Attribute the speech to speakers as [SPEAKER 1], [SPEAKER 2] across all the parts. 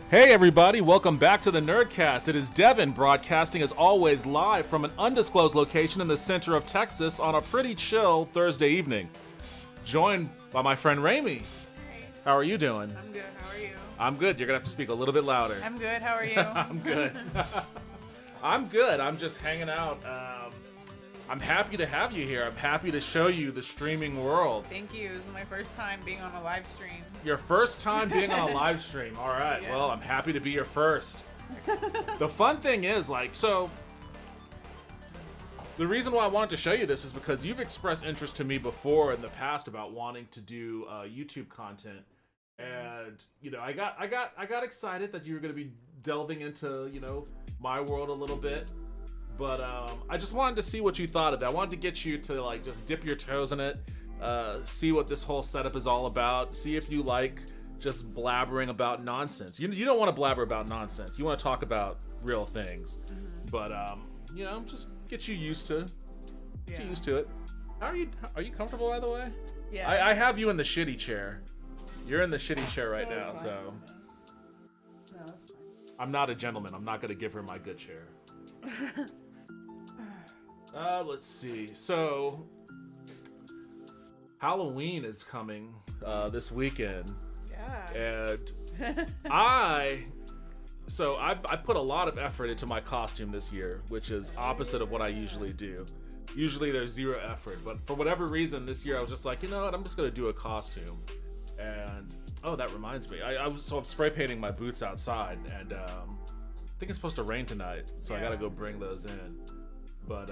[SPEAKER 1] Hey everybody, welcome back to the Nerdcast. It is Devin broadcasting as always live from an undisclosed location in the center of Texas on a pretty chill Thursday evening. Joined by my friend Ramie.
[SPEAKER 2] Hey.
[SPEAKER 1] How are you doing?
[SPEAKER 2] I'm good. How are you?
[SPEAKER 1] I'm good. You're gonna have to speak a little bit louder.
[SPEAKER 2] I'm good. How are you?
[SPEAKER 1] I'm good. I'm good. I'm just hanging out. I'm happy to have you here. I'm happy to show you the streaming world.
[SPEAKER 2] Thank you. This is my first time being on a live stream.
[SPEAKER 1] Your first time being on a live stream. All right.
[SPEAKER 2] Yeah.
[SPEAKER 1] Well, I'm happy to be your first. The fun thing is, the reason why I wanted to show you this is because you've expressed interest to me before in the past about wanting to do YouTube content, and I got excited that you were going to be delving into my world a little bit. But I just wanted to see what you thought of that. I wanted to get you to just dip your toes in it, see what this whole setup is all about, see if you like just blabbering about nonsense. You don't want to blabber about nonsense. You want to talk about real things. Mm-hmm. But just get you used to it. Are you comfortable, by the way?
[SPEAKER 2] Yeah.
[SPEAKER 1] I have you in the shitty chair. You're in the shitty chair right now, so.
[SPEAKER 2] No, that's fine.
[SPEAKER 1] I'm not a gentleman. I'm not gonna give her my good chair. Let's see. So, Halloween is coming this weekend.
[SPEAKER 2] Yeah.
[SPEAKER 1] And I put a lot of effort into my costume this year, which is opposite of what I usually do. Usually there's zero effort, but for whatever reason this year I was just like, you know what, I'm just gonna do a costume. And that reminds me, I'm spray painting my boots outside, and I think it's supposed to rain tonight, so I gotta go bring those in. But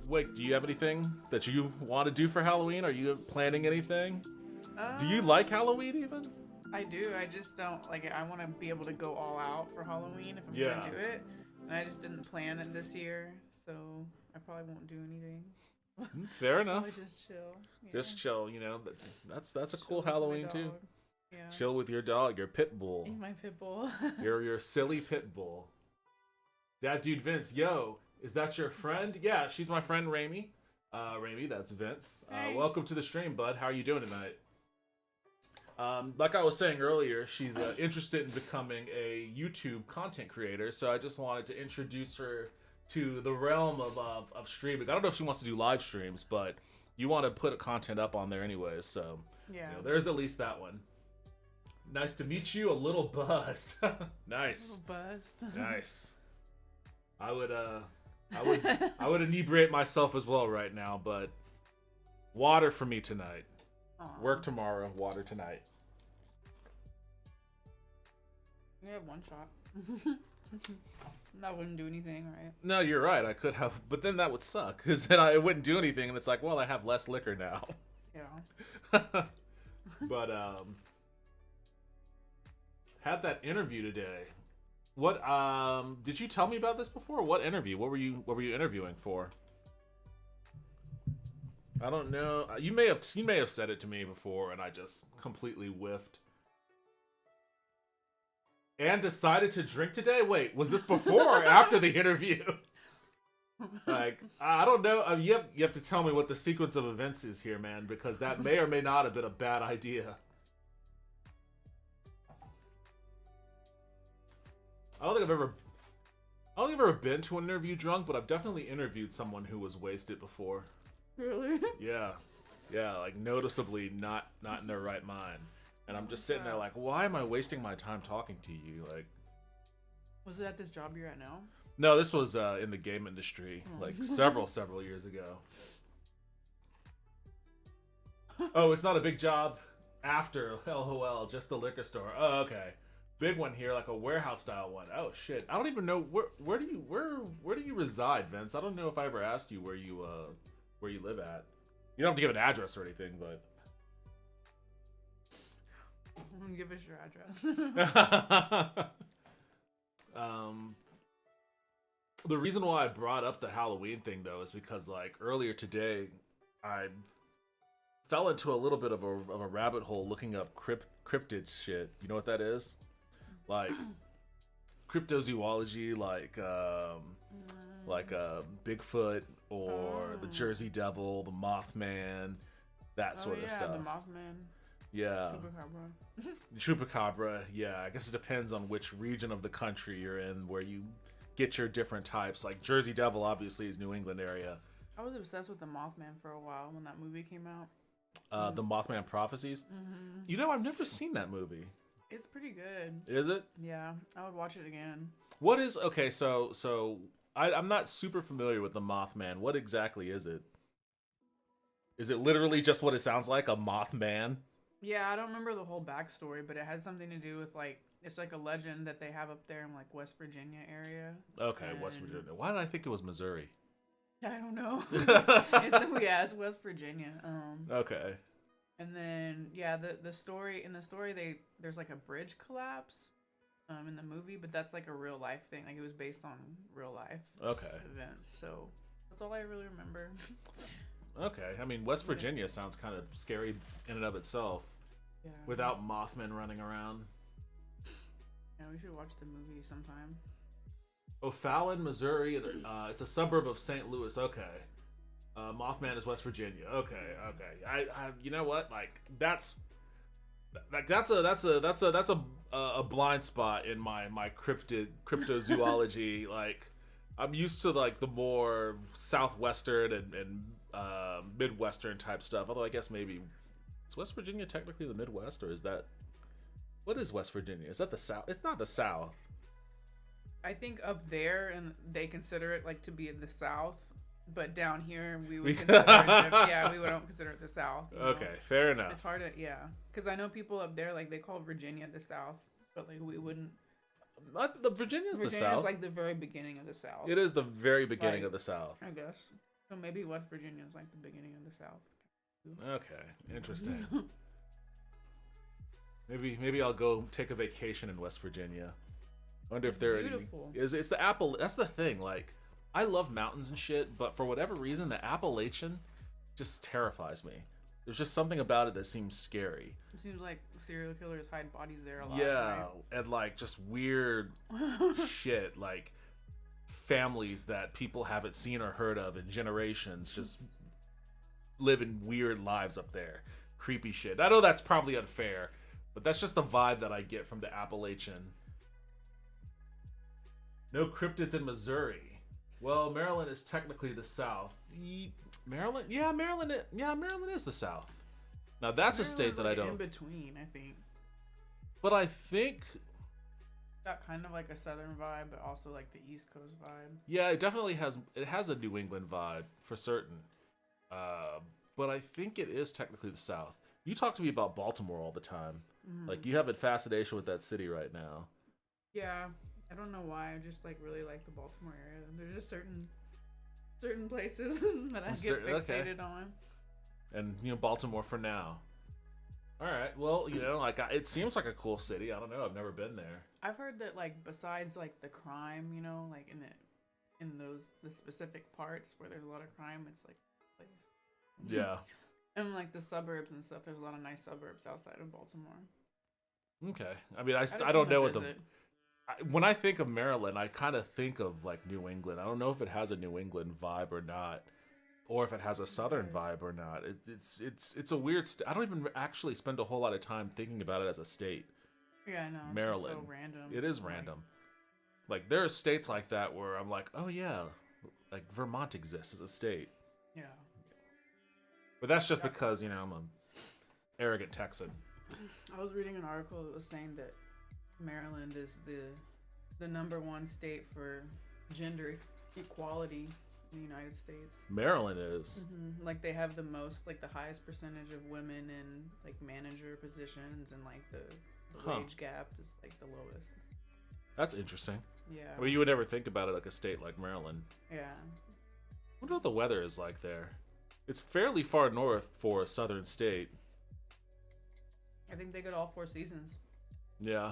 [SPEAKER 1] wait, do you have anything that you want to do for Halloween? Are you planning anything? Do you like Halloween even?
[SPEAKER 2] I do. I just don't I want to be able to go all out for Halloween if I'm gonna do it. And I just didn't plan it this year, so I probably won't do anything.
[SPEAKER 1] Fair enough.
[SPEAKER 2] Probably just chill. Yeah.
[SPEAKER 1] Just chill. That's a cool Halloween too.
[SPEAKER 2] Yeah.
[SPEAKER 1] Chill with your dog, your pit bull.
[SPEAKER 2] My pit bull.
[SPEAKER 1] your silly pit bull. That dude Vince, yo, is that your friend? Yeah, she's my friend Ramie. Ramie, that's Vince.
[SPEAKER 2] Hey.
[SPEAKER 1] Welcome to the stream, bud. How are you doing tonight? Like I was saying earlier, she's interested in becoming a YouTube content creator, so I just wanted to introduce her to the realm of streaming. I don't know if she wants to do live streams, but you want to put content up on there anyways, so there's at least that one. Nice to meet you. A little buzzed. Nice.
[SPEAKER 2] A little buzzed.
[SPEAKER 1] Nice. I would inebriate myself as well right now, but water for me tonight.
[SPEAKER 2] Aww.
[SPEAKER 1] Work tomorrow, water tonight.
[SPEAKER 2] You have one shot. That wouldn't do anything, right?
[SPEAKER 1] No, you're right. I could have, but then that would suck, because then I wouldn't do anything, and it's like, well, I have less liquor now.
[SPEAKER 2] Yeah.
[SPEAKER 1] But had that interview today. What did you tell me about this before? What interview? What were you interviewing for? I don't know. You may have said it to me before, and I just completely whiffed. And decided to drink today? Wait, was this before or after the interview? I don't know. You have to tell me what the sequence of events is here, man, because that may or may not have been a bad idea. I don't think I've ever been to an interview drunk, but I've definitely interviewed someone who was wasted before.
[SPEAKER 2] Really?
[SPEAKER 1] Yeah, noticeably not in their right mind. And I'm just sitting there like, why am I wasting my time talking to you?
[SPEAKER 2] Was it at this job you're at now?
[SPEAKER 1] No, this was in the game industry, several years ago. Oh, it's not a big job after LOL, just a liquor store. Oh, okay. Big one here, like a warehouse style one. Oh shit. I don't even know where do you reside, Vince? I don't know if I ever asked you where you live at. You don't have to give an address or anything, but
[SPEAKER 2] give us your address.
[SPEAKER 1] The reason why I brought up the Halloween thing though is because earlier today I fell into a little bit of a rabbit hole looking up cryptid shit. You know what that is? Cryptozoology, Bigfoot or the Jersey Devil, the Mothman, that sort of stuff.
[SPEAKER 2] The Mothman.
[SPEAKER 1] Yeah.
[SPEAKER 2] Chupacabra.
[SPEAKER 1] Chupacabra, yeah. I guess it depends on which region of the country you're in where you get your different types. Like Jersey Devil, obviously, is New England area.
[SPEAKER 2] I was obsessed with the Mothman for a while when that movie came out.
[SPEAKER 1] The Mothman Prophecies.
[SPEAKER 2] Mm-hmm.
[SPEAKER 1] You know, I've never seen that movie.
[SPEAKER 2] It's pretty good.
[SPEAKER 1] Is it?
[SPEAKER 2] Yeah, I would watch it again.
[SPEAKER 1] What is okay? So I'm not super familiar with the Mothman. What exactly is it? Is it literally just what it sounds like, a Mothman?
[SPEAKER 2] Yeah, I don't remember the whole backstory, but it has something to do with like it's like a legend that they have up there in like West Virginia area.
[SPEAKER 1] Okay, West Virginia. Why did I think it was Missouri?
[SPEAKER 2] I don't know. It's West Virginia.
[SPEAKER 1] Okay.
[SPEAKER 2] And then the story there's like a bridge collapse in the movie, but that's like a real life thing. Like it was based on real life events. So that's all I really remember.
[SPEAKER 1] Okay. I mean, West Virginia sounds kind of scary in and of itself.
[SPEAKER 2] Yeah.
[SPEAKER 1] Without Mothmen running around.
[SPEAKER 2] Yeah, we should watch the movie sometime.
[SPEAKER 1] O'Fallon, Missouri. It's a suburb of St. Louis. Okay. Mothman is West Virginia. Okay. I you know what? Like that's a blind spot in my cryptozoology. Like I'm used to like the more southwestern and midwestern type stuff. Although I guess maybe is West Virginia technically the Midwest, or is that what is West Virginia? Is that the South? It's not the South.
[SPEAKER 2] I think up there, and they consider it like to be in the South, but down here we would consider it. We don't consider it the South.
[SPEAKER 1] Okay, fair enough.
[SPEAKER 2] It's hard to because I know people up there like they call Virginia the South, but like we wouldn't.
[SPEAKER 1] The Virginia's the South.
[SPEAKER 2] Virginia's like the very beginning of the South.
[SPEAKER 1] It is the very beginning of the South.
[SPEAKER 2] I guess. So maybe West Virginia is like the beginning of the South.
[SPEAKER 1] Okay, interesting. Maybe I'll go take a vacation in West Virginia. I wonder if they're
[SPEAKER 2] beautiful.
[SPEAKER 1] It's the Apple. That's the thing. Like, I love mountains and shit, but for whatever reason, the Appalachian just terrifies me. There's just something about it that seems scary.
[SPEAKER 2] It seems like serial killers hide bodies there a lot.
[SPEAKER 1] Yeah,
[SPEAKER 2] right?
[SPEAKER 1] and like just weird shit, like families that people haven't seen or heard of in generations just living weird lives up there. Creepy shit. I know that's probably unfair, but that's just the vibe that I get from the Appalachian. No cryptids in Missouri. Well, Maryland is technically the South. Maryland is the South. Now that's a state that I don't.
[SPEAKER 2] In between, I think.
[SPEAKER 1] But I think.
[SPEAKER 2] Got kind of like a Southern vibe, but also like the East Coast vibe.
[SPEAKER 1] Yeah, it definitely has. It has a New England vibe for certain. But I think it is technically the South. You talk to me about Baltimore all the time. Mm-hmm. Like you have a fascination with that city right now.
[SPEAKER 2] Yeah. I don't know why. I just like really like the Baltimore area. There's just certain places that I get fixated on.
[SPEAKER 1] And Baltimore for now. All right. Well, like it seems like a cool city. I don't know. I've never been there.
[SPEAKER 2] I've heard that like besides like the crime, like in the specific parts where there's a lot of crime, it's like a place.
[SPEAKER 1] Yeah.
[SPEAKER 2] And like the suburbs and stuff. There's a lot of nice suburbs outside of Baltimore.
[SPEAKER 1] Okay. I mean, I don't know what when I think of Maryland, I kind of think of like New England. I don't know if it has a New England vibe or not, or if it has a Southern vibe or not. It's a weird. I don't even actually spend a whole lot of time thinking about it as a state.
[SPEAKER 2] Yeah, I know.
[SPEAKER 1] Maryland.
[SPEAKER 2] It's just so random.
[SPEAKER 1] It is random. Like there are states like that where I'm like, oh yeah, like Vermont exists as a state.
[SPEAKER 2] Yeah.
[SPEAKER 1] But that's just because I'm an arrogant Texan.
[SPEAKER 2] I was reading an article that was saying that Maryland is the number one state for gender equality in the United States.
[SPEAKER 1] Maryland is.
[SPEAKER 2] Mm-hmm. Like they have the highest percentage of women in like manager positions, and like the wage gap is like the lowest.
[SPEAKER 1] That's interesting.
[SPEAKER 2] Yeah.
[SPEAKER 1] I mean, you would never think about it like a state like Maryland.
[SPEAKER 2] Yeah.
[SPEAKER 1] I wonder what the weather is like there. It's fairly far north for a southern state.
[SPEAKER 2] I think they get all 4 seasons.
[SPEAKER 1] Yeah.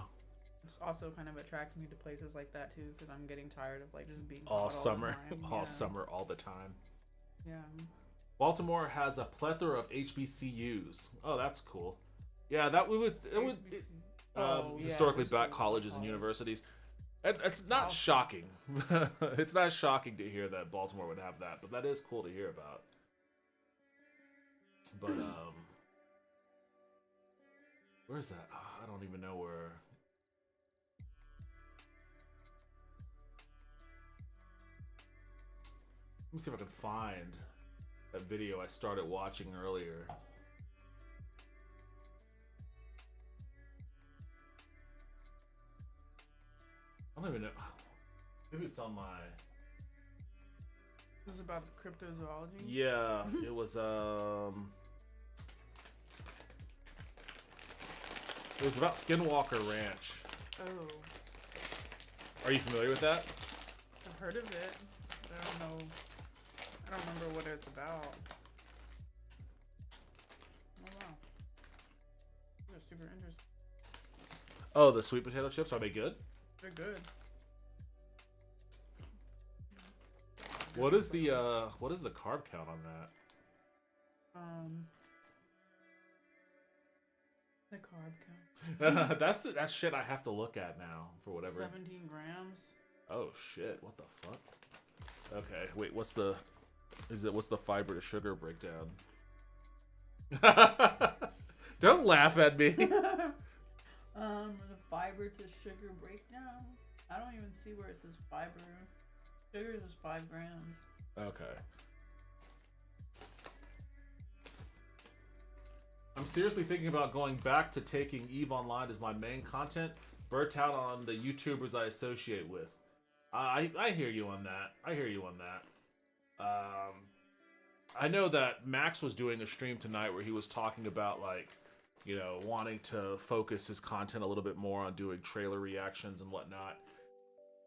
[SPEAKER 2] It's also kind of attracting me to places like that too, because I'm getting tired of like just being
[SPEAKER 1] all summer,
[SPEAKER 2] all
[SPEAKER 1] summer, all the time.
[SPEAKER 2] Yeah.
[SPEAKER 1] Baltimore has a plethora of HBCUs. Oh, that's cool. Yeah, historically black colleges and universities. It's not shocking. It's not shocking to hear that Baltimore would have that, but that is cool to hear about. But Where is that? Oh, I don't even know where. Let me see if I can find that video I started watching earlier. I don't even know. Maybe it's on my.
[SPEAKER 2] It was about cryptozoology.
[SPEAKER 1] Yeah, it was. It was about Skinwalker Ranch.
[SPEAKER 2] Oh.
[SPEAKER 1] Are you familiar with that?
[SPEAKER 2] I've heard of it. I don't know. I don't remember what it's about. Oh wow. They're super interesting.
[SPEAKER 1] Oh, the sweet potato chips, are they good?
[SPEAKER 2] They're good.
[SPEAKER 1] What is the carb count on that?
[SPEAKER 2] The carb count.
[SPEAKER 1] That's shit I have to look at now for whatever.
[SPEAKER 2] 17 grams.
[SPEAKER 1] Oh shit! What the fuck? Okay, wait. What's the fiber to sugar breakdown? Don't laugh at me.
[SPEAKER 2] The fiber to sugar breakdown. I don't even see where it says fiber. Sugar is 5 grams.
[SPEAKER 1] Okay. I'm seriously thinking about going back to taking EVE Online as my main content, burnt out on the YouTubers I associate with. I hear you on that. I hear you on that. I know that Max was doing a stream tonight where he was talking about, like, you know, wanting to focus his content a little bit more on doing trailer reactions and whatnot.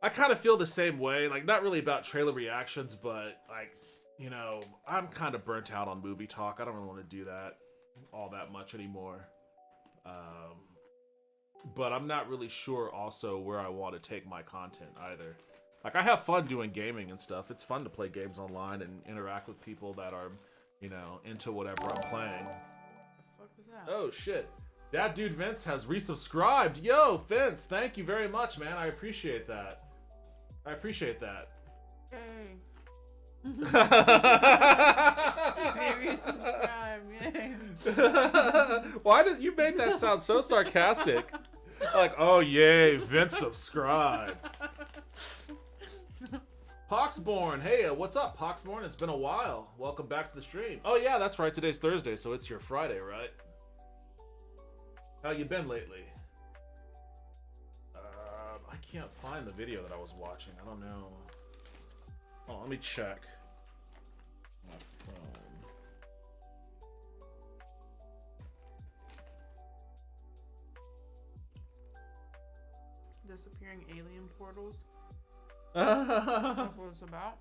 [SPEAKER 1] I kind of feel the same way. Like, not really about trailer reactions, but, like, you know, I'm kind of burnt out on movie talk. I don't really want to do that all that much anymore. But I'm not really sure also where I want to take my content either. Like, I have fun doing gaming and stuff. It's fun to play games online and interact with people that are, you know, into whatever I'm playing.
[SPEAKER 2] What the fuck was that?
[SPEAKER 1] Oh, shit. That dude Vince has resubscribed. Yo, Vince, thank you very much, man. I appreciate that. I appreciate that.
[SPEAKER 2] Hey. Maybe subscribe, yay.
[SPEAKER 1] Why did you make that sound so sarcastic? Like, oh yay, Vince subscribed. Poxborn, hey, what's up, Poxborn? It's been a while. Welcome back to the stream. Oh yeah, that's right. Today's Thursday, so it's your Friday, right? How you been lately? I can't find the video that I was watching. I don't know. Oh, let me check my phone.
[SPEAKER 2] Disappearing alien portals. That's what it's about.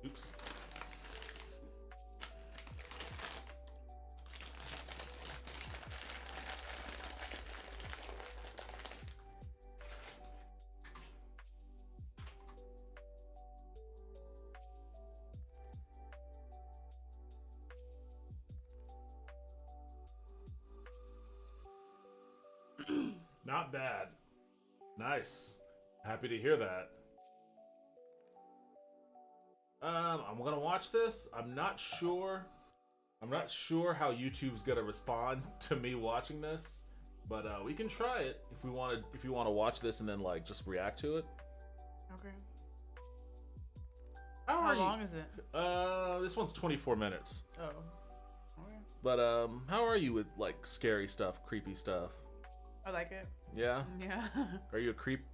[SPEAKER 1] Oops. Not bad. Nice. Happy to hear that. I'm gonna watch this. I'm not sure how YouTube's gonna respond to me watching this, but we can try it if you want to watch this and then like just react to it.
[SPEAKER 2] Okay.
[SPEAKER 1] How
[SPEAKER 2] long is it?
[SPEAKER 1] This one's 24 minutes.
[SPEAKER 2] Oh. Okay.
[SPEAKER 1] But how are you with like scary stuff, creepy stuff?
[SPEAKER 2] I like it.
[SPEAKER 1] Yeah.
[SPEAKER 2] Yeah.
[SPEAKER 1] Are you a creep?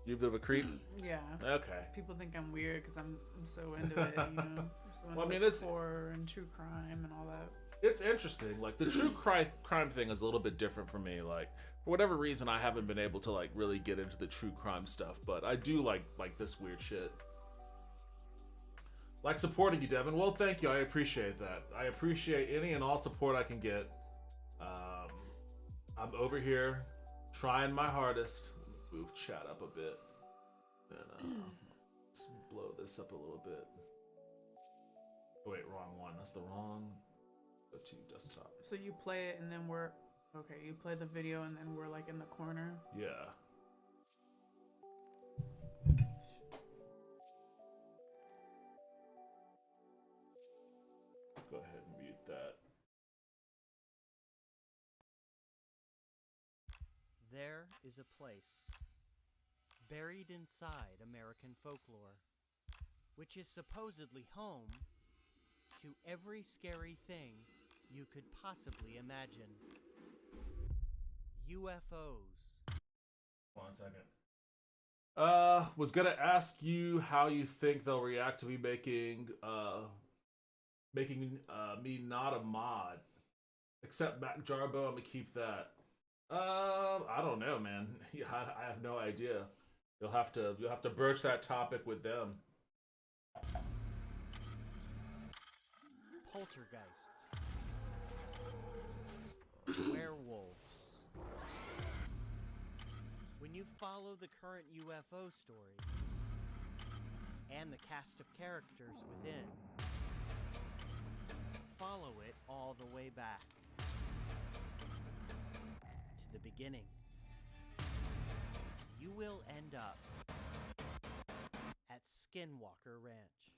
[SPEAKER 1] You a bit of a creep?
[SPEAKER 2] Yeah.
[SPEAKER 1] Okay.
[SPEAKER 2] People think I'm weird because I'm so into it, you know. So into
[SPEAKER 1] Well, I mean, it's
[SPEAKER 2] horror and true crime and all that.
[SPEAKER 1] It's interesting. Like the true crime thing is a little bit different for me. Like for whatever reason, I haven't been able to like really get into the true crime stuff, but I do like this weird shit. Like supporting you, Devin. Well, thank you. I appreciate that. I appreciate any and all support I can get. I'm over here trying my hardest. Move chat up a bit. And let's blow this up a little bit. Oh, wait, wrong one. That's the wrong. Go to desktop.
[SPEAKER 2] So you play it and then we're okay. You play the video and then we're like in the corner.
[SPEAKER 1] Yeah. Go ahead and mute that.
[SPEAKER 3] There is a place buried inside American folklore, which is supposedly home to every scary thing you could possibly imagine. UFOs.
[SPEAKER 1] Hold on a second. Was gonna ask you how you think they'll react to me making me not a mod. Except Mac Jarbo, I'm gonna keep that. I don't know, man. Yeah, I have no idea. You'll have to broach that topic with them.
[SPEAKER 3] Poltergeists. Werewolves. When you follow the current UFO story and the cast of characters within, follow it all the way back to the beginning. You will end up at Skinwalker Ranch.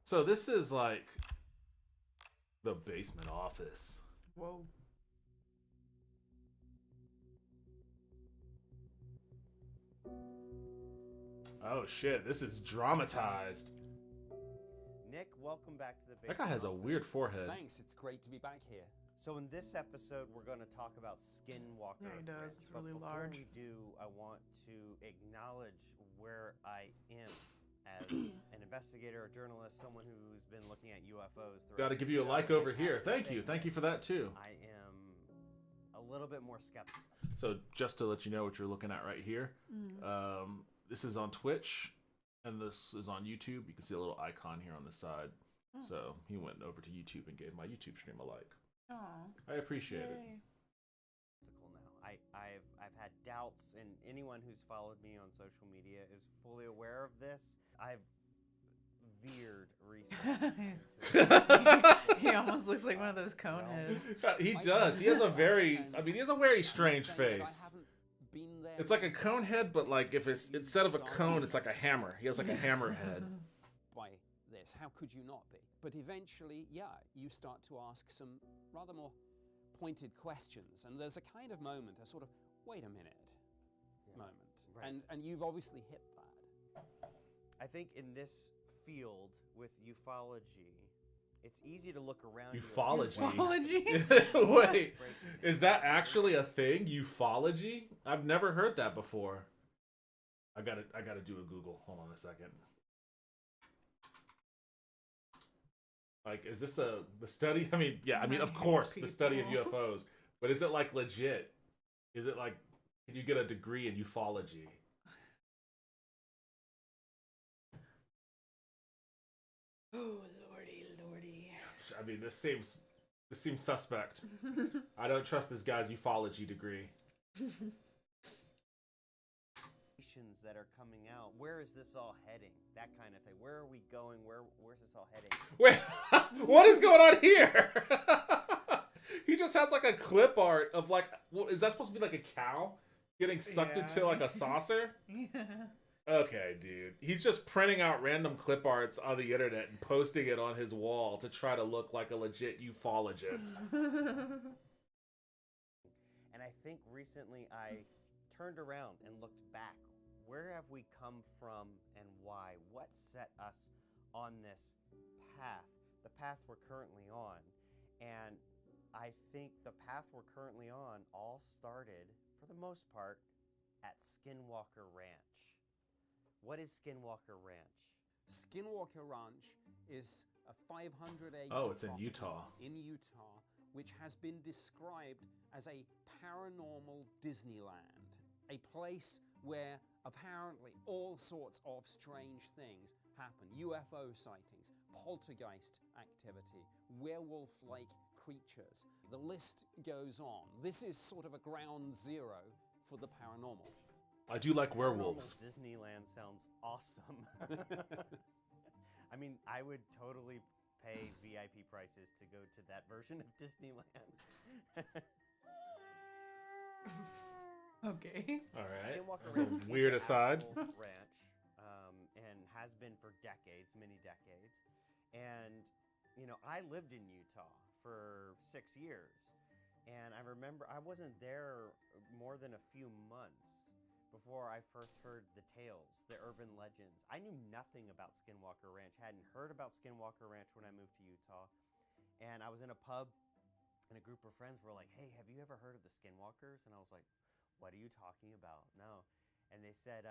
[SPEAKER 1] So this is like the basement office.
[SPEAKER 2] Whoa.
[SPEAKER 1] Oh shit, this is dramatized.
[SPEAKER 4] Nick, welcome back to the basement.
[SPEAKER 1] That guy has a weird forehead.
[SPEAKER 5] Thanks, it's great to be back here.
[SPEAKER 4] So in this episode, we're going to talk about Skinwalker.
[SPEAKER 2] Yeah, he does.
[SPEAKER 4] Ranch.
[SPEAKER 2] It's
[SPEAKER 4] But
[SPEAKER 2] really
[SPEAKER 4] before
[SPEAKER 2] large.
[SPEAKER 4] we do, I want to acknowledge where I am as an investigator, a journalist, someone who's been looking at UFOs.
[SPEAKER 1] Got to give you a like over here. Thank you for that too.
[SPEAKER 4] I am a little bit more skeptical.
[SPEAKER 1] So just to let you know what you're looking at right here, this is on Twitch, and this is on YouTube. You can see a little icon here on the side.
[SPEAKER 2] Oh.
[SPEAKER 1] So he went over to YouTube and gave my YouTube stream a like.
[SPEAKER 2] Aw.
[SPEAKER 1] I appreciate it.
[SPEAKER 2] Yay.
[SPEAKER 4] Now, I've had doubts, and anyone who's followed me on social media is fully aware of this. I've veered recently.
[SPEAKER 2] He almost looks like one of those cone heads.
[SPEAKER 1] He does. He has a very strange face. It's like a cone head, but like if it's instead of a cone, it's like a hammer. He has like a hammer head.
[SPEAKER 5] By this, how could you not be? But eventually, yeah, you start to ask some rather more pointed questions, and there's a kind of moment, a sort of wait a minute moment,
[SPEAKER 4] Right.
[SPEAKER 5] and you've obviously hit that.
[SPEAKER 4] I think in this field with ufology, it's easy to look around you.
[SPEAKER 1] Ufology. Wait, is that actually a thing? Ufology? I've never heard that before. I gotta do a Google. Hold on a second. Like, is this the study? I mean, yeah, I mean, of course, the study of UFOs. But is it like legit? Is it like, can you get a degree in ufology?
[SPEAKER 2] Oh, lordy.
[SPEAKER 1] I mean, this seems suspect. I don't trust this guy's ufology degree.
[SPEAKER 4] That are coming out. Where is this all heading? That kind of thing. Where are we going? Where's this all heading?
[SPEAKER 1] Wait, what is going on here? He just has like a clip art of like, is that supposed to be like a cow getting sucked into like a saucer?
[SPEAKER 2] Yeah.
[SPEAKER 1] Okay, dude. He's just printing out random clip arts on the internet and posting it on his wall to try to look like a legit ufologist.
[SPEAKER 4] And I think recently I turned around and looked back. Where have we come from and why? What set us on this path? The path we're currently on. And I think the path we're currently on all started, for the most part, at Skinwalker Ranch. What is Skinwalker Ranch?
[SPEAKER 5] Skinwalker Ranch is a 500-acre
[SPEAKER 1] Oh, it's in
[SPEAKER 5] property
[SPEAKER 1] Utah.
[SPEAKER 5] in Utah, which has been described as a paranormal Disneyland, a place where apparently all sorts of strange things happen. UFO sightings, poltergeist activity, werewolf-like creatures. The list goes on. This is sort of a ground zero for the paranormal.
[SPEAKER 1] I do like werewolves.
[SPEAKER 4] Disneyland sounds awesome. I mean, I would totally pay VIP prices to go to that version of Disneyland.
[SPEAKER 2] Okay.
[SPEAKER 1] All right.
[SPEAKER 4] Skinwalker
[SPEAKER 1] That was
[SPEAKER 4] Ranch
[SPEAKER 1] a weird
[SPEAKER 4] is an
[SPEAKER 1] aside.
[SPEAKER 4] actual ranch, and has been for decades, many decades. And, you know, I lived in Utah for 6 years. And I remember I wasn't there more than a few months before I first heard the tales, the urban legends. I knew nothing about Skinwalker Ranch, hadn't heard about Skinwalker Ranch when I moved to Utah. And I was in a pub, and a group of friends were like, hey, have you ever heard of the Skinwalkers? And I was like, what are you talking about? No. And they said,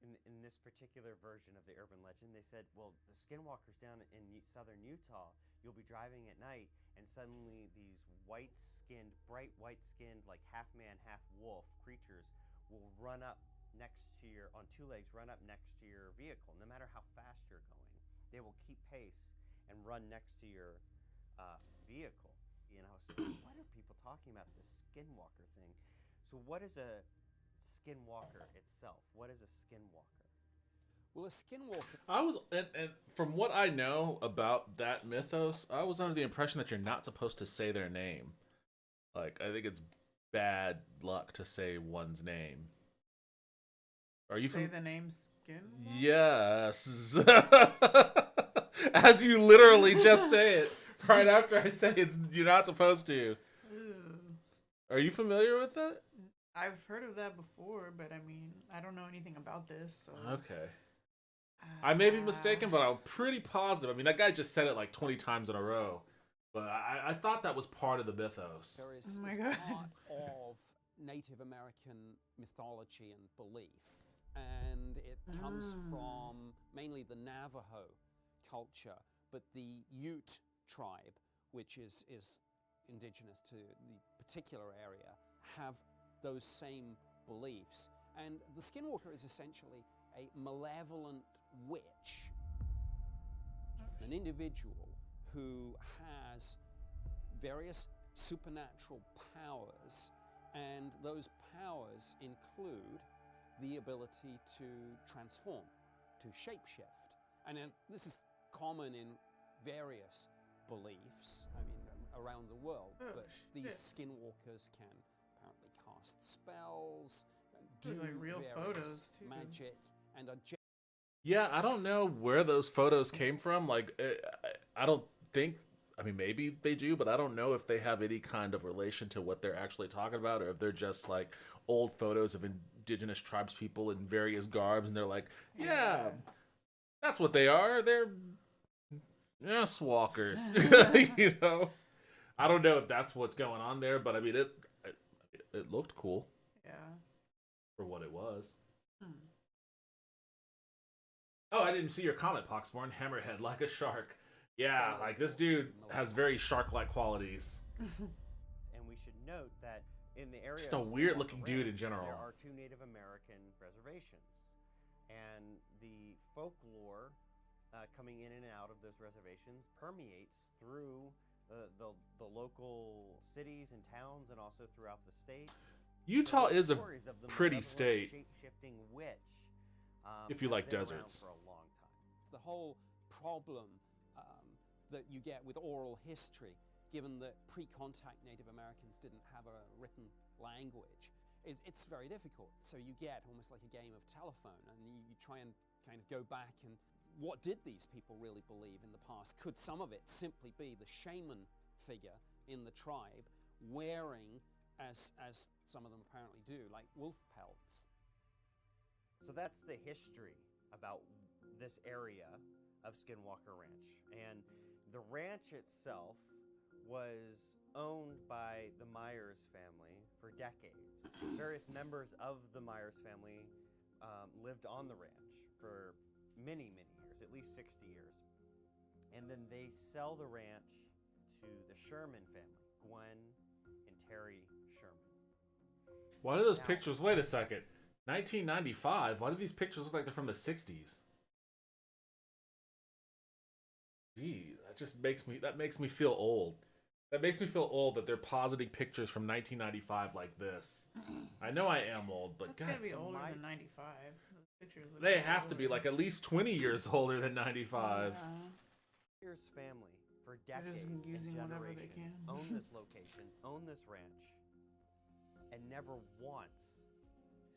[SPEAKER 4] in this particular version of the urban legend, they said, well, the Skinwalkers down in southern Utah, you'll be driving at night, and suddenly these white-skinned, bright white-skinned, like half-man, half-wolf creatures will run up next to your, on two legs, run up next to your vehicle. No matter how fast you're going, they will keep pace and run next to your vehicle. And I was saying, what are people talking about, this Skinwalker thing? So what is a Skinwalker itself? What is a Skinwalker?
[SPEAKER 5] Well, a Skinwalker.
[SPEAKER 1] I was, and from what I know about that mythos, I was under the impression that you're not supposed to say their name. Like, I think it's bad luck to say one's name. Are you
[SPEAKER 2] say the name Skinwalker?
[SPEAKER 1] Yes. As you literally just say it right after I say you're not supposed to.
[SPEAKER 2] Ew.
[SPEAKER 1] Are you familiar with that?
[SPEAKER 2] I've heard of that before, but I mean, I don't know anything about this. So.
[SPEAKER 1] Okay. I may be mistaken, but I'm pretty positive. I mean, that guy just said it like 20 times in a row. But I thought that was part of the mythos.
[SPEAKER 5] There is,
[SPEAKER 2] Oh my
[SPEAKER 5] is
[SPEAKER 2] God.
[SPEAKER 5] part of Native American mythology and belief. And it comes from mainly the Navajo culture, but the Ute tribe, which is indigenous to the particular area, have those same beliefs. And the Skinwalker is essentially a malevolent witch, an individual who has various supernatural powers, and those powers include the ability to transform, to shapeshift. And this is common in various beliefs, I mean, around the world, but these skinwalkers can apparently cast spells, do
[SPEAKER 2] like real
[SPEAKER 5] various
[SPEAKER 2] photos, too.
[SPEAKER 5] magic, and are
[SPEAKER 1] Yeah, I don't know where those photos came from. Like, I don't think, I mean, maybe they do, but I don't know if they have any kind of relation to what they're actually talking about, or if they're just like old photos of indigenous tribes people in various garbs, and they're like, yeah, that's what they are. They're yes walkers. You know, I don't know if that's what's going on there, but I mean, it looked cool.
[SPEAKER 2] Yeah.
[SPEAKER 1] For what it was. Oh, I didn't see your comment, Poxborn. Hammerhead like a shark. Yeah, like this dude has very shark-like qualities.
[SPEAKER 4] And we should note that in the area
[SPEAKER 1] Just a
[SPEAKER 4] of
[SPEAKER 1] weird-looking
[SPEAKER 4] Skinwalker
[SPEAKER 1] dude in
[SPEAKER 4] Ranch,
[SPEAKER 1] general.
[SPEAKER 4] there are 2 Native American reservations. And the folklore coming in and out of those reservations permeates through the local cities and towns, and also throughout the state.
[SPEAKER 1] Utah is a
[SPEAKER 4] Stories of the
[SPEAKER 1] pretty
[SPEAKER 4] malevolent
[SPEAKER 1] state.
[SPEAKER 4] shape-shifting witch.
[SPEAKER 1] If you
[SPEAKER 4] have
[SPEAKER 1] like
[SPEAKER 4] been around
[SPEAKER 1] deserts.
[SPEAKER 4] for a long time.
[SPEAKER 5] the whole problem that you get with oral history, given that pre-contact Native Americans didn't have a written language, is it's very difficult. So you get almost like a game of telephone, and you try and kind of go back and what did these people really believe in the past? Could some of it simply be the shaman figure in the tribe wearing, as some of them apparently do, like wolf pelts?
[SPEAKER 4] So that's the history about this area of Skinwalker Ranch. And the ranch itself was owned by the Myers family for decades. Various members of the Myers family lived on the ranch for many, many years, at least 60 years. And then they sell the ranch to the Sherman family, Gwen and Terry Sherman.
[SPEAKER 1] Why do those pictures? Wait a second. 1995. Why do these pictures look like they're from the 60s? Gee, that makes me feel old. That makes me feel old that they're positing pictures from 1995 like this. I know I am old, but
[SPEAKER 2] That's
[SPEAKER 1] God,
[SPEAKER 2] gotta be older than 95. Those pictures look
[SPEAKER 1] they
[SPEAKER 2] way
[SPEAKER 1] have to be
[SPEAKER 2] older.
[SPEAKER 1] like at least 20 years older than 95.
[SPEAKER 2] Yeah.
[SPEAKER 4] Myers family for
[SPEAKER 2] They're
[SPEAKER 4] decades
[SPEAKER 2] just
[SPEAKER 4] and
[SPEAKER 2] using whatever they
[SPEAKER 4] generations
[SPEAKER 2] can.
[SPEAKER 4] own this location, own this ranch, and never once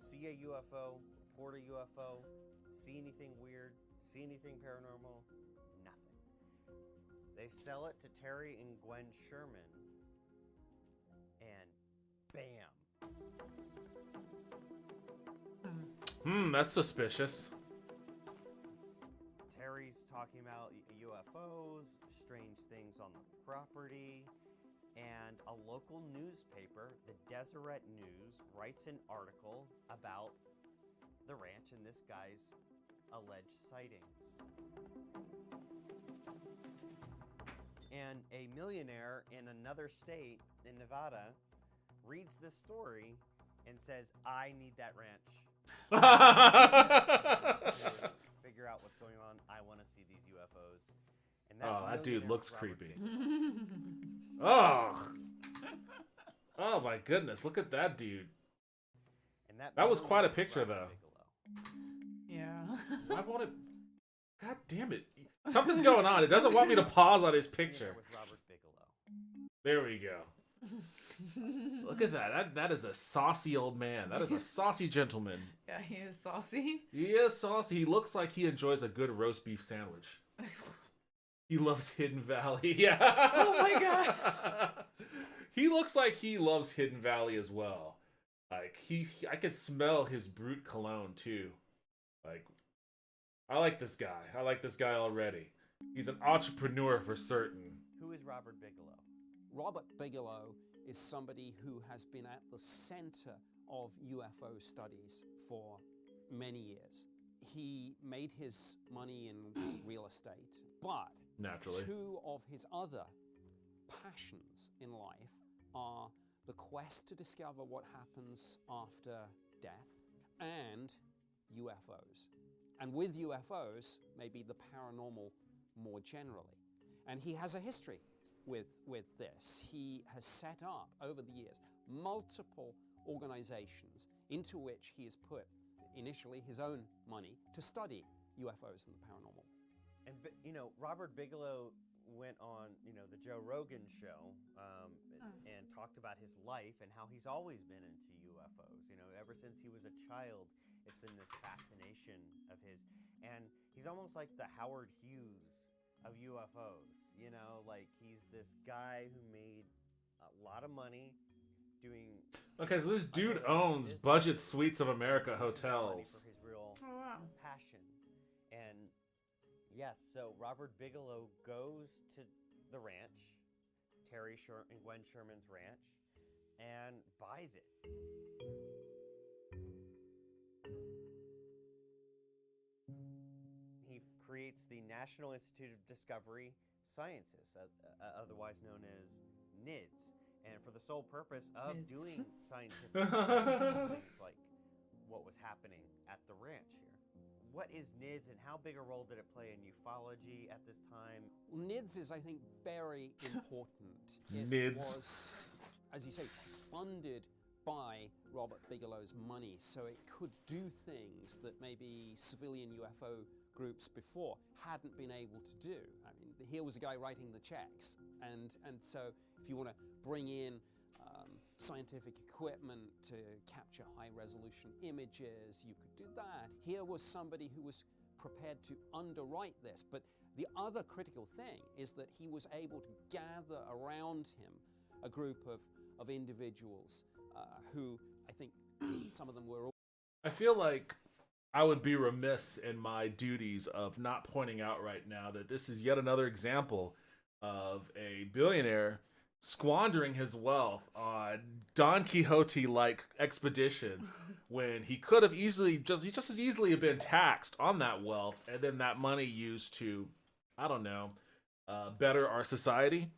[SPEAKER 4] see a UFO, report a UFO, see anything weird, see anything paranormal, nothing. They sell it to Terry and Gwen Sherman bam.
[SPEAKER 1] That's suspicious.
[SPEAKER 4] Terry's talking about UFOs, strange things on the property, and a local newspaper, the Deseret News, writes an article about the ranch and this guy's alleged sightings. And a millionaire in another state, in Nevada, reads this story and says, I need that ranch. Figure out what's going on. I want to see these UFOs. And
[SPEAKER 1] that dude looks
[SPEAKER 4] Robert
[SPEAKER 1] creepy.
[SPEAKER 4] Bigelow.
[SPEAKER 1] Oh my goodness, look at that dude.
[SPEAKER 4] And
[SPEAKER 1] That was quite a
[SPEAKER 4] millionaire
[SPEAKER 1] picture,
[SPEAKER 4] Robert
[SPEAKER 1] though.
[SPEAKER 4] Bigelow.
[SPEAKER 2] Yeah.
[SPEAKER 1] I want to. God damn it! Something's going on. It doesn't want me to pause on his picture.
[SPEAKER 4] With Robert Bigelow.
[SPEAKER 1] There we go. Look at that. That is a saucy old man. That is a saucy gentleman.
[SPEAKER 2] Yeah, he is saucy.
[SPEAKER 1] He is saucy. He looks like he enjoys a good roast beef sandwich. He loves Hidden Valley. Yeah.
[SPEAKER 2] Oh my god.
[SPEAKER 1] He looks like he loves Hidden Valley as well. Like I could smell his brute cologne too. Like, I like this guy. I like this guy already. He's an entrepreneur for certain.
[SPEAKER 4] Who is Robert Bigelow?
[SPEAKER 5] Robert Bigelow is somebody who has been at the center of UFO studies for many years. He made his money in real estate, but
[SPEAKER 1] Naturally.
[SPEAKER 5] two of his other passions in life are the quest to discover what happens after death and UFOs. And with UFOs, maybe the paranormal more generally. And he has a history with this. He has set up, over the years, multiple organizations into which he has put, initially, his own money to study UFOs and the paranormal.
[SPEAKER 4] And, Robert Bigelow went on, the Joe Rogan show and talked about his life and how he's always been into UFOs. Ever since he was a child, it's been this fascination of his. And he's almost like the Howard Hughes of UFOs. Like he's this guy who made a lot of money doing. Okay,
[SPEAKER 1] so this dude owns Budget Suites of America hotels.
[SPEAKER 4] For his real passion. And yes, so Robert Bigelow goes to the ranch, and Gwen Sherman's ranch, and buys it. He creates the National Institute of Discovery Sciences, otherwise known as NIDS, and for the sole purpose of doing scientific things like what was happening at the ranch here. What is NIDS and how big a role did it play in ufology at this time?
[SPEAKER 5] NIDS is, I think, very important. It
[SPEAKER 1] NIDS.
[SPEAKER 5] was, as you say, funded by Robert Bigelow's money, so it could do things that maybe civilian UFO groups before hadn't been able to do. I mean, here was a guy writing the checks, and so if you want to bring in scientific equipment to capture high-resolution images, you could do that. Here was somebody who was prepared to underwrite this, but the other critical thing is that he was able to gather around him a group of individuals who, I think, some of them were.
[SPEAKER 1] I feel like I would be remiss in my duties of not pointing out right now that this is yet another example of a billionaire squandering his wealth on Don Quixote-like expeditions when he could have just as easily have been taxed on that wealth and then that money used to, I don't know, better our society.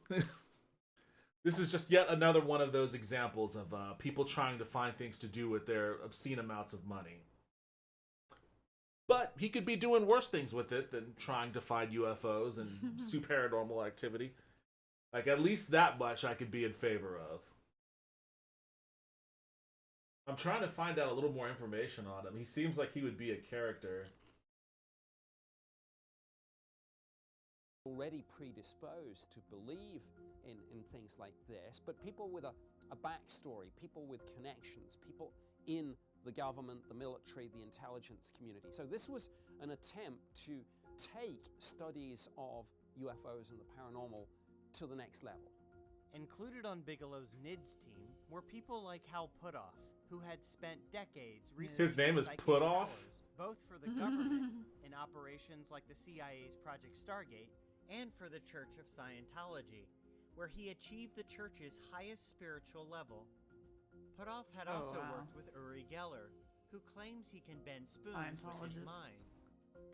[SPEAKER 1] This is just yet another one of those examples of people trying to find things to do with their obscene amounts of money. But he could be doing worse things with it than trying to find UFOs and paranormal activity. Like, at least that much I could be in favor of. I'm trying to find out a little more information on him. He seems like he would be a character.
[SPEAKER 5] Already predisposed to believe in things like this, but people with a backstory, people with connections, people in the government, the military, the intelligence community. So this was an attempt to take studies of UFOs and the paranormal to the next level.
[SPEAKER 4] Included on Bigelow's NIDS team
[SPEAKER 3] were people like Hal Puthoff, who had spent decades
[SPEAKER 1] His name is
[SPEAKER 3] psychic
[SPEAKER 1] Puthoff?
[SPEAKER 3] powers, both for the government in operations like the CIA's Project Stargate and for the Church of Scientology, where he achieved the church's highest spiritual level. Puthoff had also worked with Uri Geller, who claims he can bend spoons with his mind.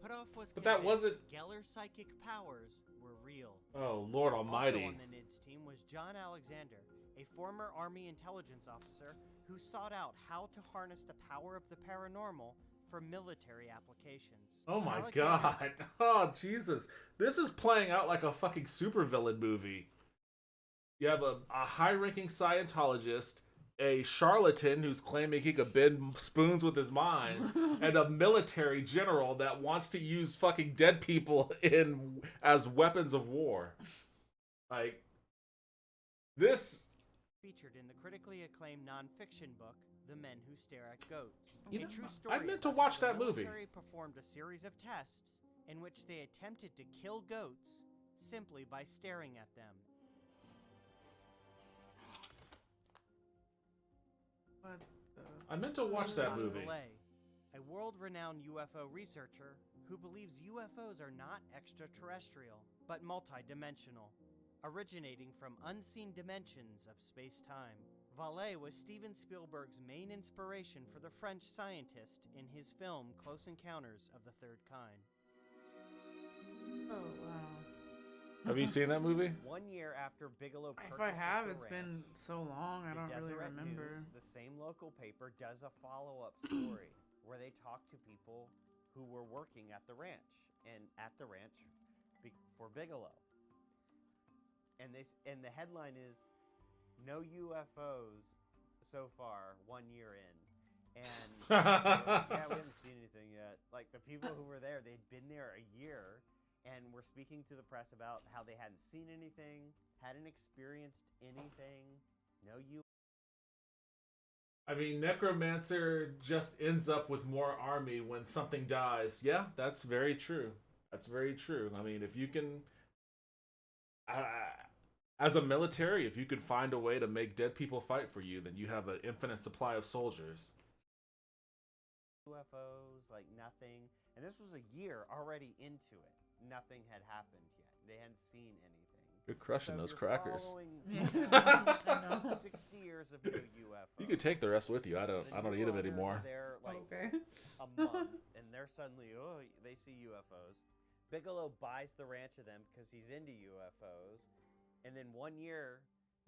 [SPEAKER 3] Puthoff was convinced Geller's psychic powers were real.
[SPEAKER 1] Oh, Lord Almighty.
[SPEAKER 3] Also on the NIDS team was John Alexander, a former Army intelligence officer who sought out how to harness the power of the paranormal for military applications.
[SPEAKER 1] Oh my God. Oh, Jesus. This is playing out like a fucking supervillain movie. You have a high-ranking Scientologist, a charlatan who's claiming he could bend spoons with his mind, and a military general that wants to use fucking dead people as weapons of war. Like, this...
[SPEAKER 3] Featured in the critically acclaimed nonfiction book, The Men Who Stare at Goats.
[SPEAKER 1] You know,
[SPEAKER 3] a true story
[SPEAKER 1] I meant to watch that movie.
[SPEAKER 3] The military performed a series of tests in which they attempted to kill goats simply by staring at them.
[SPEAKER 2] What the...
[SPEAKER 1] I meant to watch that movie.
[SPEAKER 3] A world-renowned UFO researcher who believes UFOs are not extraterrestrial, but multidimensional, originating from unseen dimensions of space-time. Vallée was Steven Spielberg's main inspiration for the French scientist in his film Close Encounters of the Third Kind.
[SPEAKER 2] Oh, wow.
[SPEAKER 1] Have you seen that movie?
[SPEAKER 4] 1 year after Bigelow purchased
[SPEAKER 2] If I have,
[SPEAKER 4] the
[SPEAKER 2] it's
[SPEAKER 4] ranch,
[SPEAKER 2] been so long, I don't really
[SPEAKER 4] Deseret
[SPEAKER 2] remember.
[SPEAKER 4] News, the same local paper, does a follow-up story where they talk to people who were working at the ranch for Bigelow. And the headline is, "No UFOs so far, 1 year in." And yeah, we haven't seen anything yet. Like, the people who were there, they'd been there a year and were speaking to the press about how they hadn't seen anything, hadn't experienced anything. No UFOs.
[SPEAKER 1] I mean, Necromancer just ends up with more army when something dies. Yeah, that's very true. That's very true. I mean, if you can... as a military, if you could find a way to make dead people fight for you, then you have an infinite supply of soldiers.
[SPEAKER 4] UFOs, like nothing. And this was a year already into it. Nothing had happened yet. They hadn't seen anything.
[SPEAKER 1] You're crushing those crackers.
[SPEAKER 4] 60 years of no UFOs.
[SPEAKER 1] You could take the rest with you. I don't eat them anymore.
[SPEAKER 4] They're like
[SPEAKER 2] Okay.
[SPEAKER 4] a month, and they're suddenly, they see UFOs. Bigelow buys the ranch of them because he's into UFOs. And then 1 year,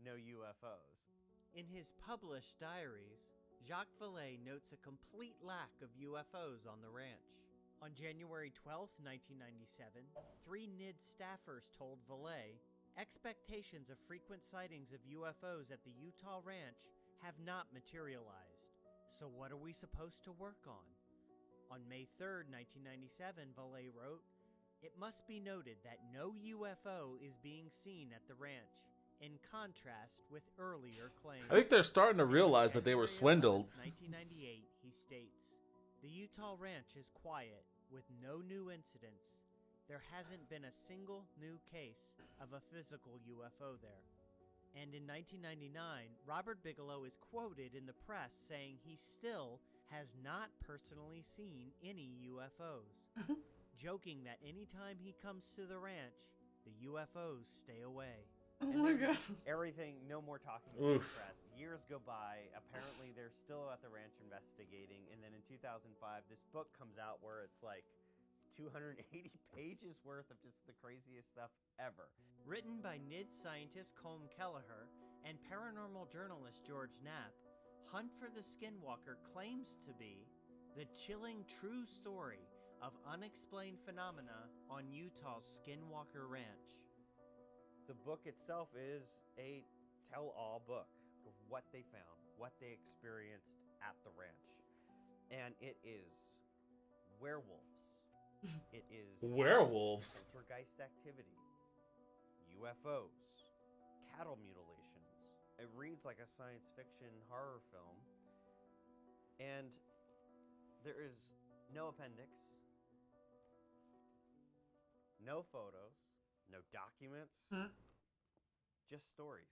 [SPEAKER 4] no UFOs.
[SPEAKER 3] In his published diaries, Jacques Vallée notes a complete lack of UFOs on the ranch. On January 12, 1997, 3 NIDS staffers told Vallée, expectations of frequent sightings of UFOs at the Utah ranch have not materialized. So what are we supposed to work on? On May 3, 1997, Vallée wrote, "It must be noted that no UFO is being seen at the ranch, in contrast with earlier claims."
[SPEAKER 1] I think they're starting to realize that they were swindled.
[SPEAKER 3] 1998, he states, "The Utah ranch is quiet, with no new incidents. There hasn't been a single new case of a physical UFO there." And in 1999, Robert Bigelow is quoted in the press saying he still has not personally seen any UFOs, joking that anytime he comes to the ranch, the UFOs stay away.
[SPEAKER 2] Oh my God.
[SPEAKER 4] Everything, no more talking to the press. Years go by. Apparently, they're still at the ranch investigating. And then in 2005, this book comes out where it's like 280 pages worth of just the craziest stuff ever.
[SPEAKER 3] Written by NIDS scientist Colm Kelleher and paranormal journalist George Knapp, Hunt for the Skinwalker claims to be the chilling true story of unexplained phenomena on Utah's Skinwalker Ranch.
[SPEAKER 4] The book itself is a tell-all book of what they found, what they experienced at the ranch. And it is werewolves. It is
[SPEAKER 1] Werewolves?
[SPEAKER 4] poltergeist activity, UFOs, cattle mutilations. It reads like a science fiction horror film. And there is no appendix, no photos, no documents, just stories.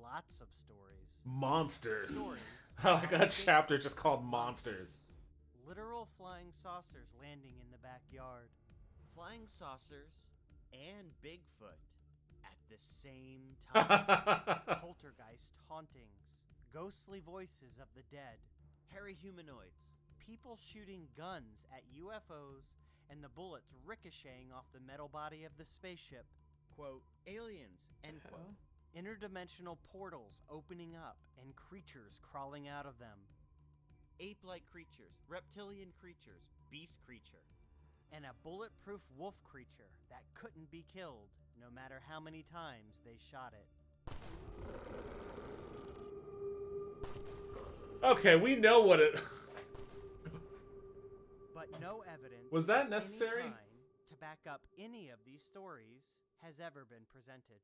[SPEAKER 3] Lots of stories.
[SPEAKER 1] Monsters.
[SPEAKER 3] Stories.
[SPEAKER 1] Like a chapter just called Monsters.
[SPEAKER 3] Literal flying saucers landing in the backyard.
[SPEAKER 6] Flying saucers and Bigfoot at the same time.
[SPEAKER 3] Poltergeist hauntings. Ghostly voices of the dead.
[SPEAKER 6] Hairy humanoids.
[SPEAKER 3] People shooting guns at UFOs and the bullets ricocheting off the metal body of the spaceship.
[SPEAKER 6] Quote, aliens, end quote.
[SPEAKER 3] Interdimensional portals opening up and creatures crawling out of them.
[SPEAKER 6] Ape-like creatures, reptilian creatures, beast creature.
[SPEAKER 3] And a bulletproof wolf creature that couldn't be killed, no matter how many times they shot it.
[SPEAKER 1] Okay, we know what it...
[SPEAKER 3] But no evidence
[SPEAKER 1] Was that
[SPEAKER 3] of any
[SPEAKER 1] necessary?
[SPEAKER 3] kind to back up any of these stories has ever been presented.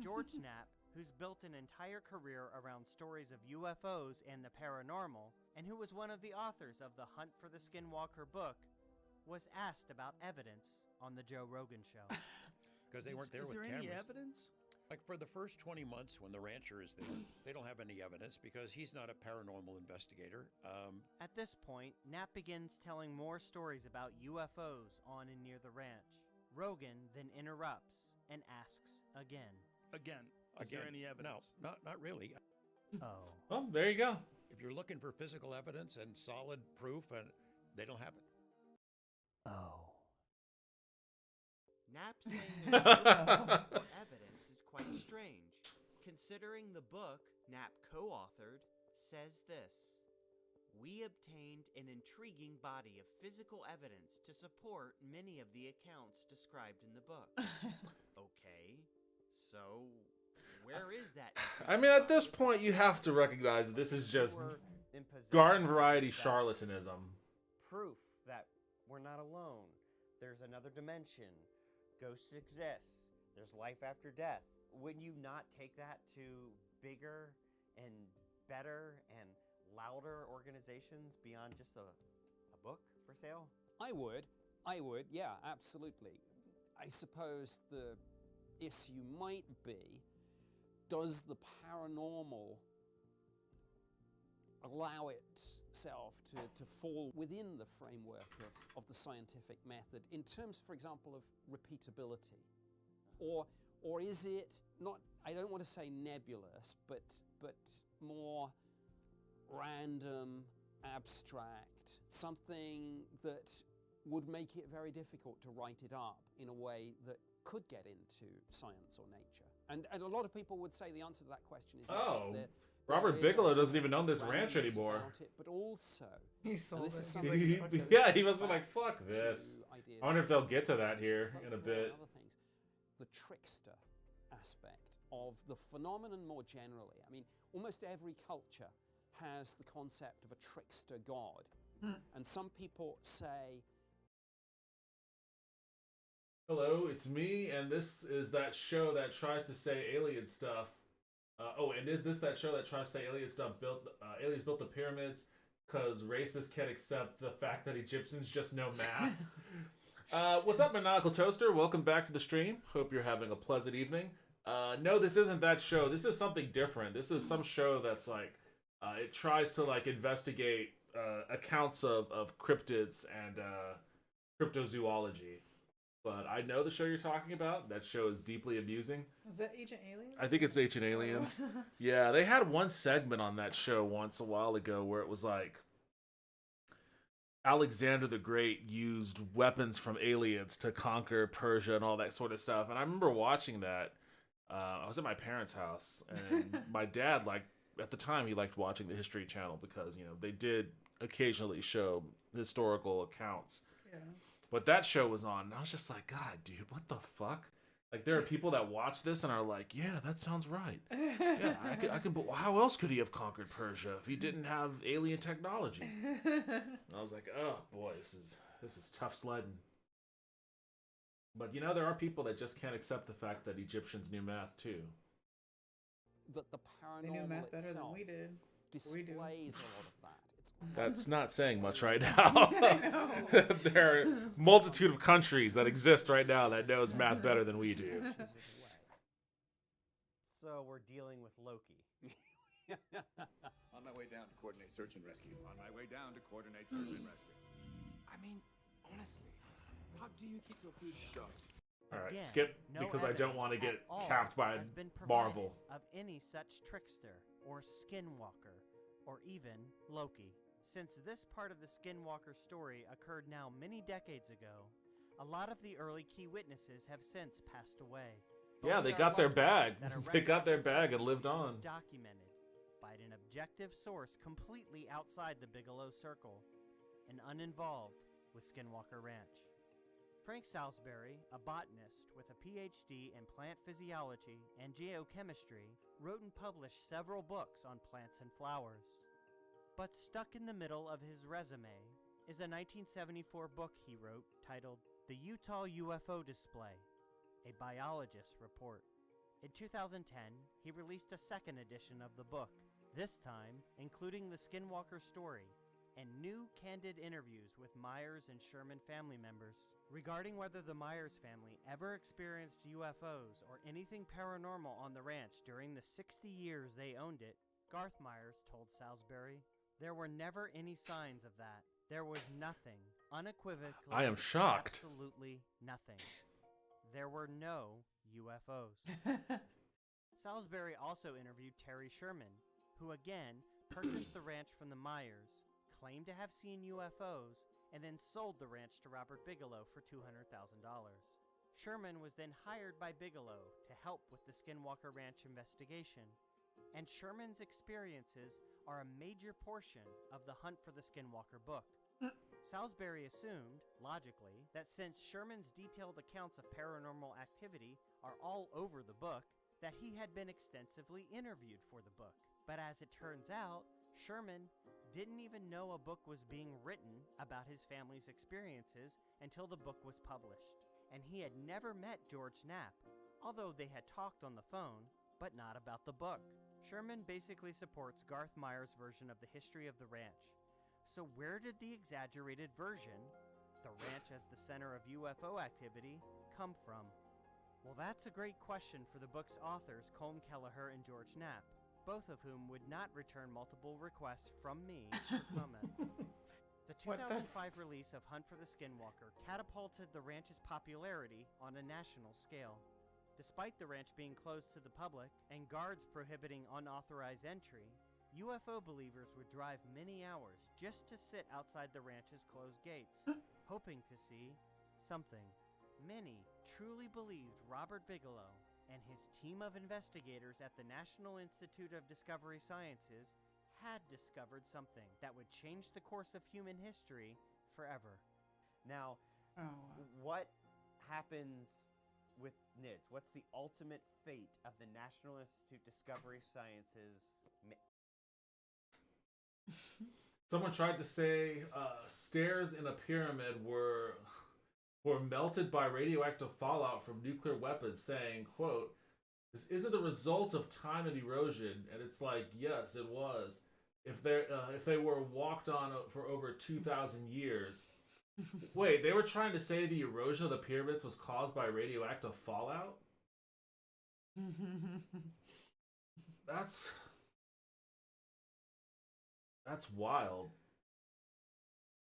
[SPEAKER 3] George Knapp, who's built an entire career around stories of UFOs and the paranormal, and who was one of the authors of the Hunt for the Skinwalker book, was asked about evidence on the Joe Rogan Show.
[SPEAKER 7] Because they weren't there
[SPEAKER 8] Is
[SPEAKER 7] with
[SPEAKER 8] there
[SPEAKER 7] cameras.
[SPEAKER 8] any evidence?
[SPEAKER 7] Like for the first 20 months when the rancher is there, they don't have any evidence because he's not a paranormal investigator.
[SPEAKER 3] At this point, Knapp begins telling more stories about UFOs on and near the ranch. Rogan then interrupts and asks again.
[SPEAKER 8] Again, is there any evidence?
[SPEAKER 7] No, not really.
[SPEAKER 3] Oh.
[SPEAKER 1] Well, there you go.
[SPEAKER 7] If you're looking for physical evidence and solid proof, and they don't have it.
[SPEAKER 3] Oh.
[SPEAKER 6] Knapp saying there's no evidence is quite strange, considering the book Knapp co-authored says this. We obtained an intriguing body of physical evidence to support many of the accounts described in the book. Okay, so where is that?
[SPEAKER 1] I mean, at this point, you have to recognize that this is just
[SPEAKER 4] We're in possession
[SPEAKER 1] garden
[SPEAKER 4] of
[SPEAKER 1] variety
[SPEAKER 4] that's
[SPEAKER 1] charlatanism.
[SPEAKER 4] Proof that we're not alone. There's another dimension. Ghosts exist. There's life after death. Wouldn't you not take that to bigger and better and louder organizations beyond just a book for sale?
[SPEAKER 5] I would, yeah, absolutely. I suppose the issue might be, does the paranormal allow itself to fall within the framework of the scientific method in terms, for example, of repeatability? Or is it not, I don't want to say nebulous, but more random, abstract, something that would make it very difficult to write it up in a way that could get into science or nature? And a lot of people would say the answer to that question is yes.
[SPEAKER 1] Oh,
[SPEAKER 5] there
[SPEAKER 1] Robert
[SPEAKER 5] is
[SPEAKER 1] Bigelow
[SPEAKER 5] actually
[SPEAKER 1] doesn't even own this ranch
[SPEAKER 5] randomness
[SPEAKER 1] anymore.
[SPEAKER 5] about it, but also,
[SPEAKER 2] He sold
[SPEAKER 5] this
[SPEAKER 2] it.
[SPEAKER 5] is
[SPEAKER 2] He's
[SPEAKER 5] something
[SPEAKER 2] like,
[SPEAKER 1] He-
[SPEAKER 2] "Fuck this."
[SPEAKER 1] yeah, he must be
[SPEAKER 5] back
[SPEAKER 1] like, fuck this.
[SPEAKER 5] to ideas
[SPEAKER 1] I wonder if they'll get to that here in a
[SPEAKER 5] folklore and
[SPEAKER 1] bit.
[SPEAKER 5] other things. The trickster aspect of the phenomenon more generally. I mean, almost every culture has the concept of a trickster god. And some people say,
[SPEAKER 1] Hello, it's me, and this is that show that tries to say alien stuff. And is this that show that tries to say alien stuff? Aliens built the pyramids because racists can't accept the fact that Egyptians just know math. What's up, Maniacal Toaster? Welcome back to the stream. Hope you're having a pleasant evening. No, this isn't that show. This is something different. This is some show that's like, it tries to like investigate accounts of cryptids and cryptozoology. But I know the show you're talking about. That show is deeply amusing.
[SPEAKER 2] Is that Agent Alien?
[SPEAKER 1] I think it's Ancient Aliens. Yeah, they had one segment on that show once a while ago where it was like Alexander the Great used weapons from aliens to conquer Persia and all that sort of stuff. And I remember watching that. I was at my parents' house, and my dad, like, at the time, he liked watching the History Channel because, you know, they did occasionally show historical accounts.
[SPEAKER 2] Yeah.
[SPEAKER 1] But that show was on, and I was just like, God, dude, what the fuck? Like, there are people that watch this and are like, yeah, that sounds right. Yeah, I can. But how else could he have conquered Persia if he didn't have alien technology? And I was like, oh boy, this is tough sledding. But you know, there are people that just can't accept the fact that Egyptians knew math too.
[SPEAKER 5] that the
[SPEAKER 2] They knew
[SPEAKER 5] paranormal
[SPEAKER 2] math better than
[SPEAKER 5] itself
[SPEAKER 2] we did.
[SPEAKER 5] displays
[SPEAKER 2] We do.
[SPEAKER 5] a lot of that. It's
[SPEAKER 1] That's not saying much right now.
[SPEAKER 2] I know.
[SPEAKER 1] There are a multitude of countries that exist right now that knows math better than we do.
[SPEAKER 4] So Also, we're dealing with Loki.
[SPEAKER 9] On my way down to coordinate search and rescue. On my way down to coordinate search and rescue. I mean, honestly, how do you keep your food shut?
[SPEAKER 1] All right,
[SPEAKER 3] Again,
[SPEAKER 1] skip
[SPEAKER 3] no
[SPEAKER 1] because I don't
[SPEAKER 3] evidence
[SPEAKER 1] want to get
[SPEAKER 3] at all
[SPEAKER 1] capped by
[SPEAKER 3] has been
[SPEAKER 1] Marvel.
[SPEAKER 3] provided of any such trickster or skinwalker or even Loki. Since this part of the skinwalker story occurred now many decades ago, a lot of the early key witnesses have since passed away.
[SPEAKER 1] Yeah, they got their bag. They got their bag and lived on.
[SPEAKER 3] Documented by an objective source completely outside the Bigelow Circle and uninvolved with Skinwalker Ranch. Frank Salisbury, a botanist with a PhD in plant physiology and geochemistry, wrote and published several books on plants and flowers. But stuck in the middle of his resume is a 1974 book he wrote titled The Utah UFO Display, a biologist's report. In 2010, he released a second edition of the book, this time including the Skinwalker story and new candid interviews with Myers and Sherman family members. Regarding whether the Myers family ever experienced UFOs or anything paranormal on the ranch during the 60 years they owned it, Garth Myers told Salisbury, "There were never any signs of that. There was nothing, unequivocally.
[SPEAKER 1] I am shocked.
[SPEAKER 3] Absolutely nothing. There were no UFOs." Salisbury also interviewed Terry Sherman, who again purchased the ranch from the Myers, claimed to have seen UFOs, and then sold the ranch to Robert Bigelow for $200,000. Sherman was then hired by Bigelow to help with the Skinwalker Ranch investigation, and Sherman's experiences are a major portion of the Hunt for the Skinwalker book. Salisbury assumed, logically, that since Sherman's detailed accounts of paranormal activity are all over the book, that he had been extensively interviewed for the book. But as it turns out, Sherman didn't even know a book was being written about his family's experiences until the book was published. And he had never met George Knapp, although they had talked on the phone, but not about the book. Sherman basically supports Garth Myers' version of the history of the ranch. So where did the exaggerated version, the ranch as the center of UFO activity, come from? Well, that's a great question for the book's authors, Colm Kelleher and George Knapp, both of whom would not return multiple requests from me for comment. The 2005 release of Hunt for the Skinwalker catapulted the ranch's popularity on a national scale. Despite the ranch being closed to the public and guards prohibiting unauthorized entry, UFO believers would drive many hours just to sit outside the ranch's closed gates, hoping to see something. Many truly believed Robert Bigelow and his team of investigators at the National Institute of Discovery Sciences had discovered something that would change the course of human history forever.
[SPEAKER 4] Now, what happens with NIDS? What's the ultimate fate of the National Institute Discovery Sciences?
[SPEAKER 1] Someone tried to say stairs in a pyramid were melted by radioactive fallout from nuclear weapons, saying, quote, "This isn't the result of time and erosion." And it's like, yes, it was. If they were walked on for over 2,000 years. Wait, they were trying to say the erosion of the pyramids was caused by radioactive fallout? That's wild.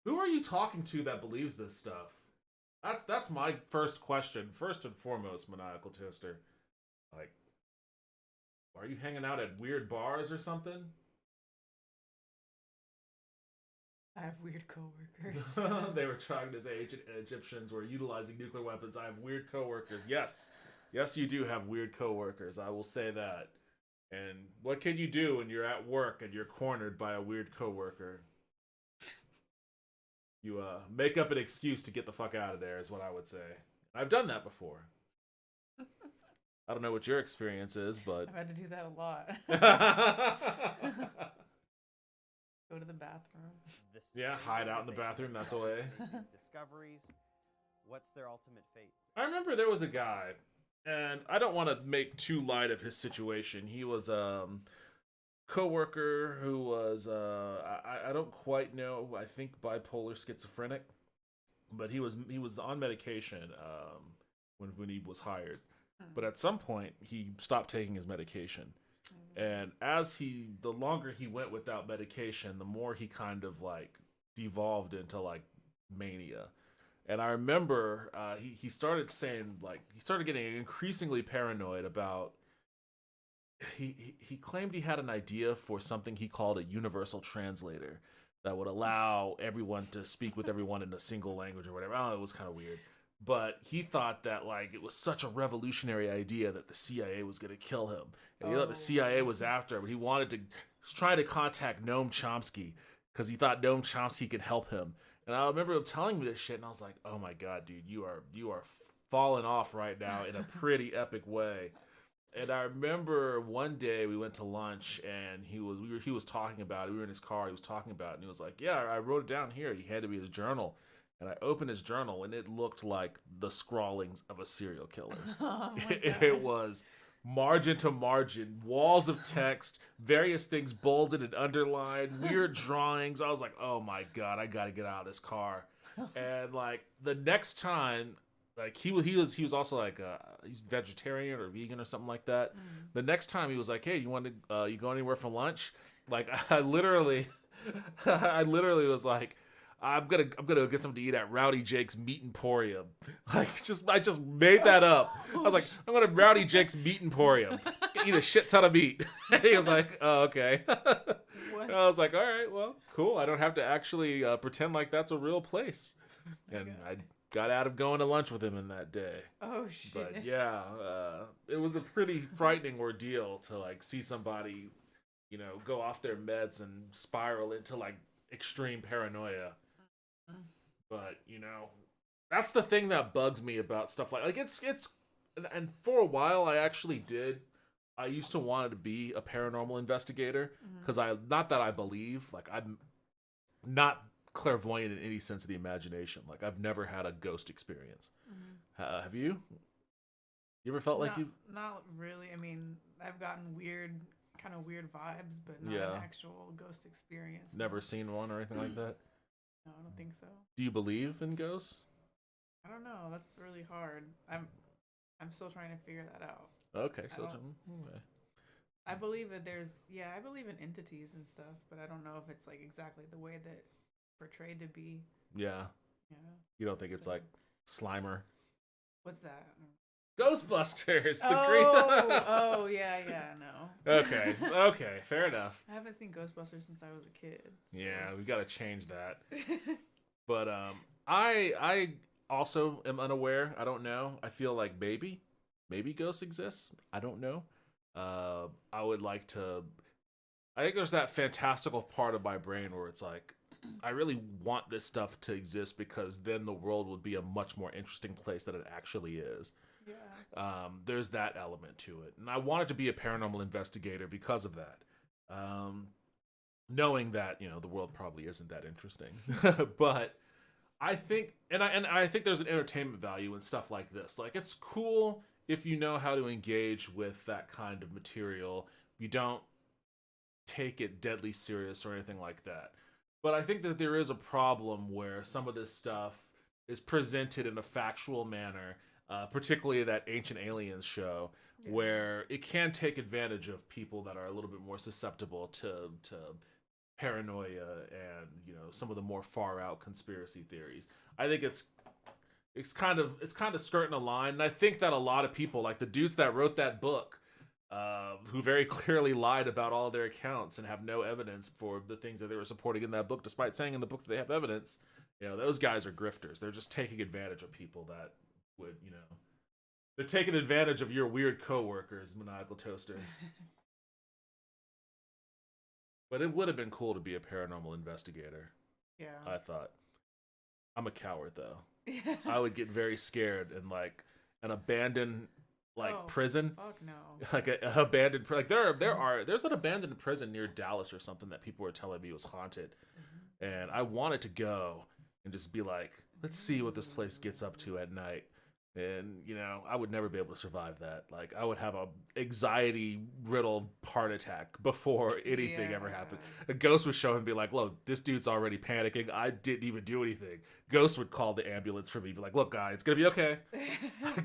[SPEAKER 1] Who are you talking to that believes this stuff? That's my first question. First and foremost, Maniacal Toaster. Like, are you hanging out at weird bars or something?
[SPEAKER 2] I have weird coworkers.
[SPEAKER 1] They were trying to say Egyptians were utilizing nuclear weapons. I have weird coworkers. Yes, you do have weird coworkers. I will say that. And what can you do when you're at work and you're cornered by a weird coworker? You make up an excuse to get the fuck out of there is what I would say. I've done that before. I don't know what your experience is, but
[SPEAKER 2] I've had to do that a lot. Go to the bathroom.
[SPEAKER 1] Yeah, hide out in the bathroom. That's a way.
[SPEAKER 4] Discoveries. What's their ultimate fate?
[SPEAKER 1] I remember there was a guy, and I don't want to make too light of his situation. He was coworker who was I don't quite know, I think bipolar schizophrenic, but he was on medication when he was hired, But at some point, he stopped taking his medication. And the longer he went without medication, the more he kind of like devolved into like mania. And I remember he started saying, like, he started getting increasingly paranoid about, he claimed he had an idea for something he called a universal translator that would allow everyone to speak with everyone in a single language or whatever. I don't know, it was kind of weird. But he thought that, like, it was such a revolutionary idea that the CIA was going to kill him. And he thought the CIA was after him. He was trying to contact Noam Chomsky because he thought Noam Chomsky could help him. And I remember him telling me this shit, and I was like, oh my God, dude, you are falling off right now in a pretty epic way. And I remember one day we went to lunch, and he was talking about it. We were in his car. He was talking about it, and he was like, "Yeah, I wrote it down here." He handed me his journal, and I opened his journal, and it looked like the scrawlings of a serial killer.
[SPEAKER 2] Oh my
[SPEAKER 1] It was margin to margin, walls of text, various things bolded and underlined, weird drawings. I was like, "Oh my God, I got to get out of this car." And like the next time. Like he was also like he's vegetarian or vegan or something like that. The next time he was like, "Hey, you go anywhere for lunch?" Like I literally was like, I'm gonna get something to eat at Rowdy Jake's Meat Emporium. Like I just made that up. I was like, I'm going to Rowdy Jake's Meat Emporium. Just gonna eat a shit ton of meat. And he was like, oh, okay. And I was like, all right, well, cool. I don't have to actually pretend like that's a real place. And I got out of going to lunch with him in that day.
[SPEAKER 2] Oh shit!
[SPEAKER 1] But yeah, it was a pretty frightening ordeal to like see somebody, go off their meds and spiral into like extreme paranoia. But that's the thing that bugs me about stuff like it's. And for a while, I used to want to be a paranormal investigator because not that I believe, like I'm not clairvoyant in any sense of the imagination. Like I've never had a ghost experience. Have you? You ever felt like you?
[SPEAKER 2] Not really. I mean, I've gotten kind of weird vibes, but not an actual ghost experience.
[SPEAKER 1] Never seen one or anything like that?
[SPEAKER 2] No, I don't think so.
[SPEAKER 1] Do you believe in ghosts?
[SPEAKER 2] I don't know. That's really hard. I'm still trying to figure that out.
[SPEAKER 1] Okay, so
[SPEAKER 2] I believe that I believe in entities and stuff, but I don't know if it's like exactly the way that portrayed to be.
[SPEAKER 1] Yeah. You don't think it's like Slimer?
[SPEAKER 2] What's that?
[SPEAKER 1] Ghostbusters.
[SPEAKER 2] Oh, yeah, no.
[SPEAKER 1] Okay, fair enough.
[SPEAKER 2] I haven't seen Ghostbusters since I was a kid. So.
[SPEAKER 1] Yeah, we got to change that. But I also am unaware. I don't know. I feel like maybe ghosts exist. I don't know. I would like to. I think there's that fantastical part of my brain where it's like, I really want this stuff to exist because then the world would be a much more interesting place than it actually is.
[SPEAKER 2] Yeah.
[SPEAKER 1] There's that element to it. And I wanted to be a paranormal investigator because of that. Knowing that, the world probably isn't that interesting. But I think, and I think there's an entertainment value in stuff like this. Like, it's cool if you know how to engage with that kind of material. You don't take it deadly serious or anything like that. But I think that there is a problem where some of this stuff is presented in a factual manner, particularly that Ancient Aliens show, where it can take advantage of people that are a little bit more susceptible to paranoia and some of the more far out conspiracy theories. I think it's kind of skirting a line, and I think that a lot of people, like the dudes that wrote that book, who very clearly lied about all of their accounts and have no evidence for the things that they were supporting in that book, despite saying in the book that they have evidence. Those guys are grifters. They're just taking advantage of people that would, they're taking advantage of your weird coworkers, Maniacal Toaster. But it would have been cool to be a paranormal investigator.
[SPEAKER 2] Yeah.
[SPEAKER 1] I thought. I'm a coward, though. I would get very scared in, like, an abandoned, prison.
[SPEAKER 2] Fuck no.
[SPEAKER 1] Like an abandoned, like there's an abandoned prison near Dallas or something that people were telling me was haunted. And I wanted to go and just be like, let's see what this place gets up to at night. And, I would never be able to survive that. Like, I would have a anxiety-riddled heart attack before anything ever happened. A ghost would show up and be like, look, this dude's already panicking. I didn't even do anything. Ghost would call the ambulance for me, be like, look, guy, it's going to be okay.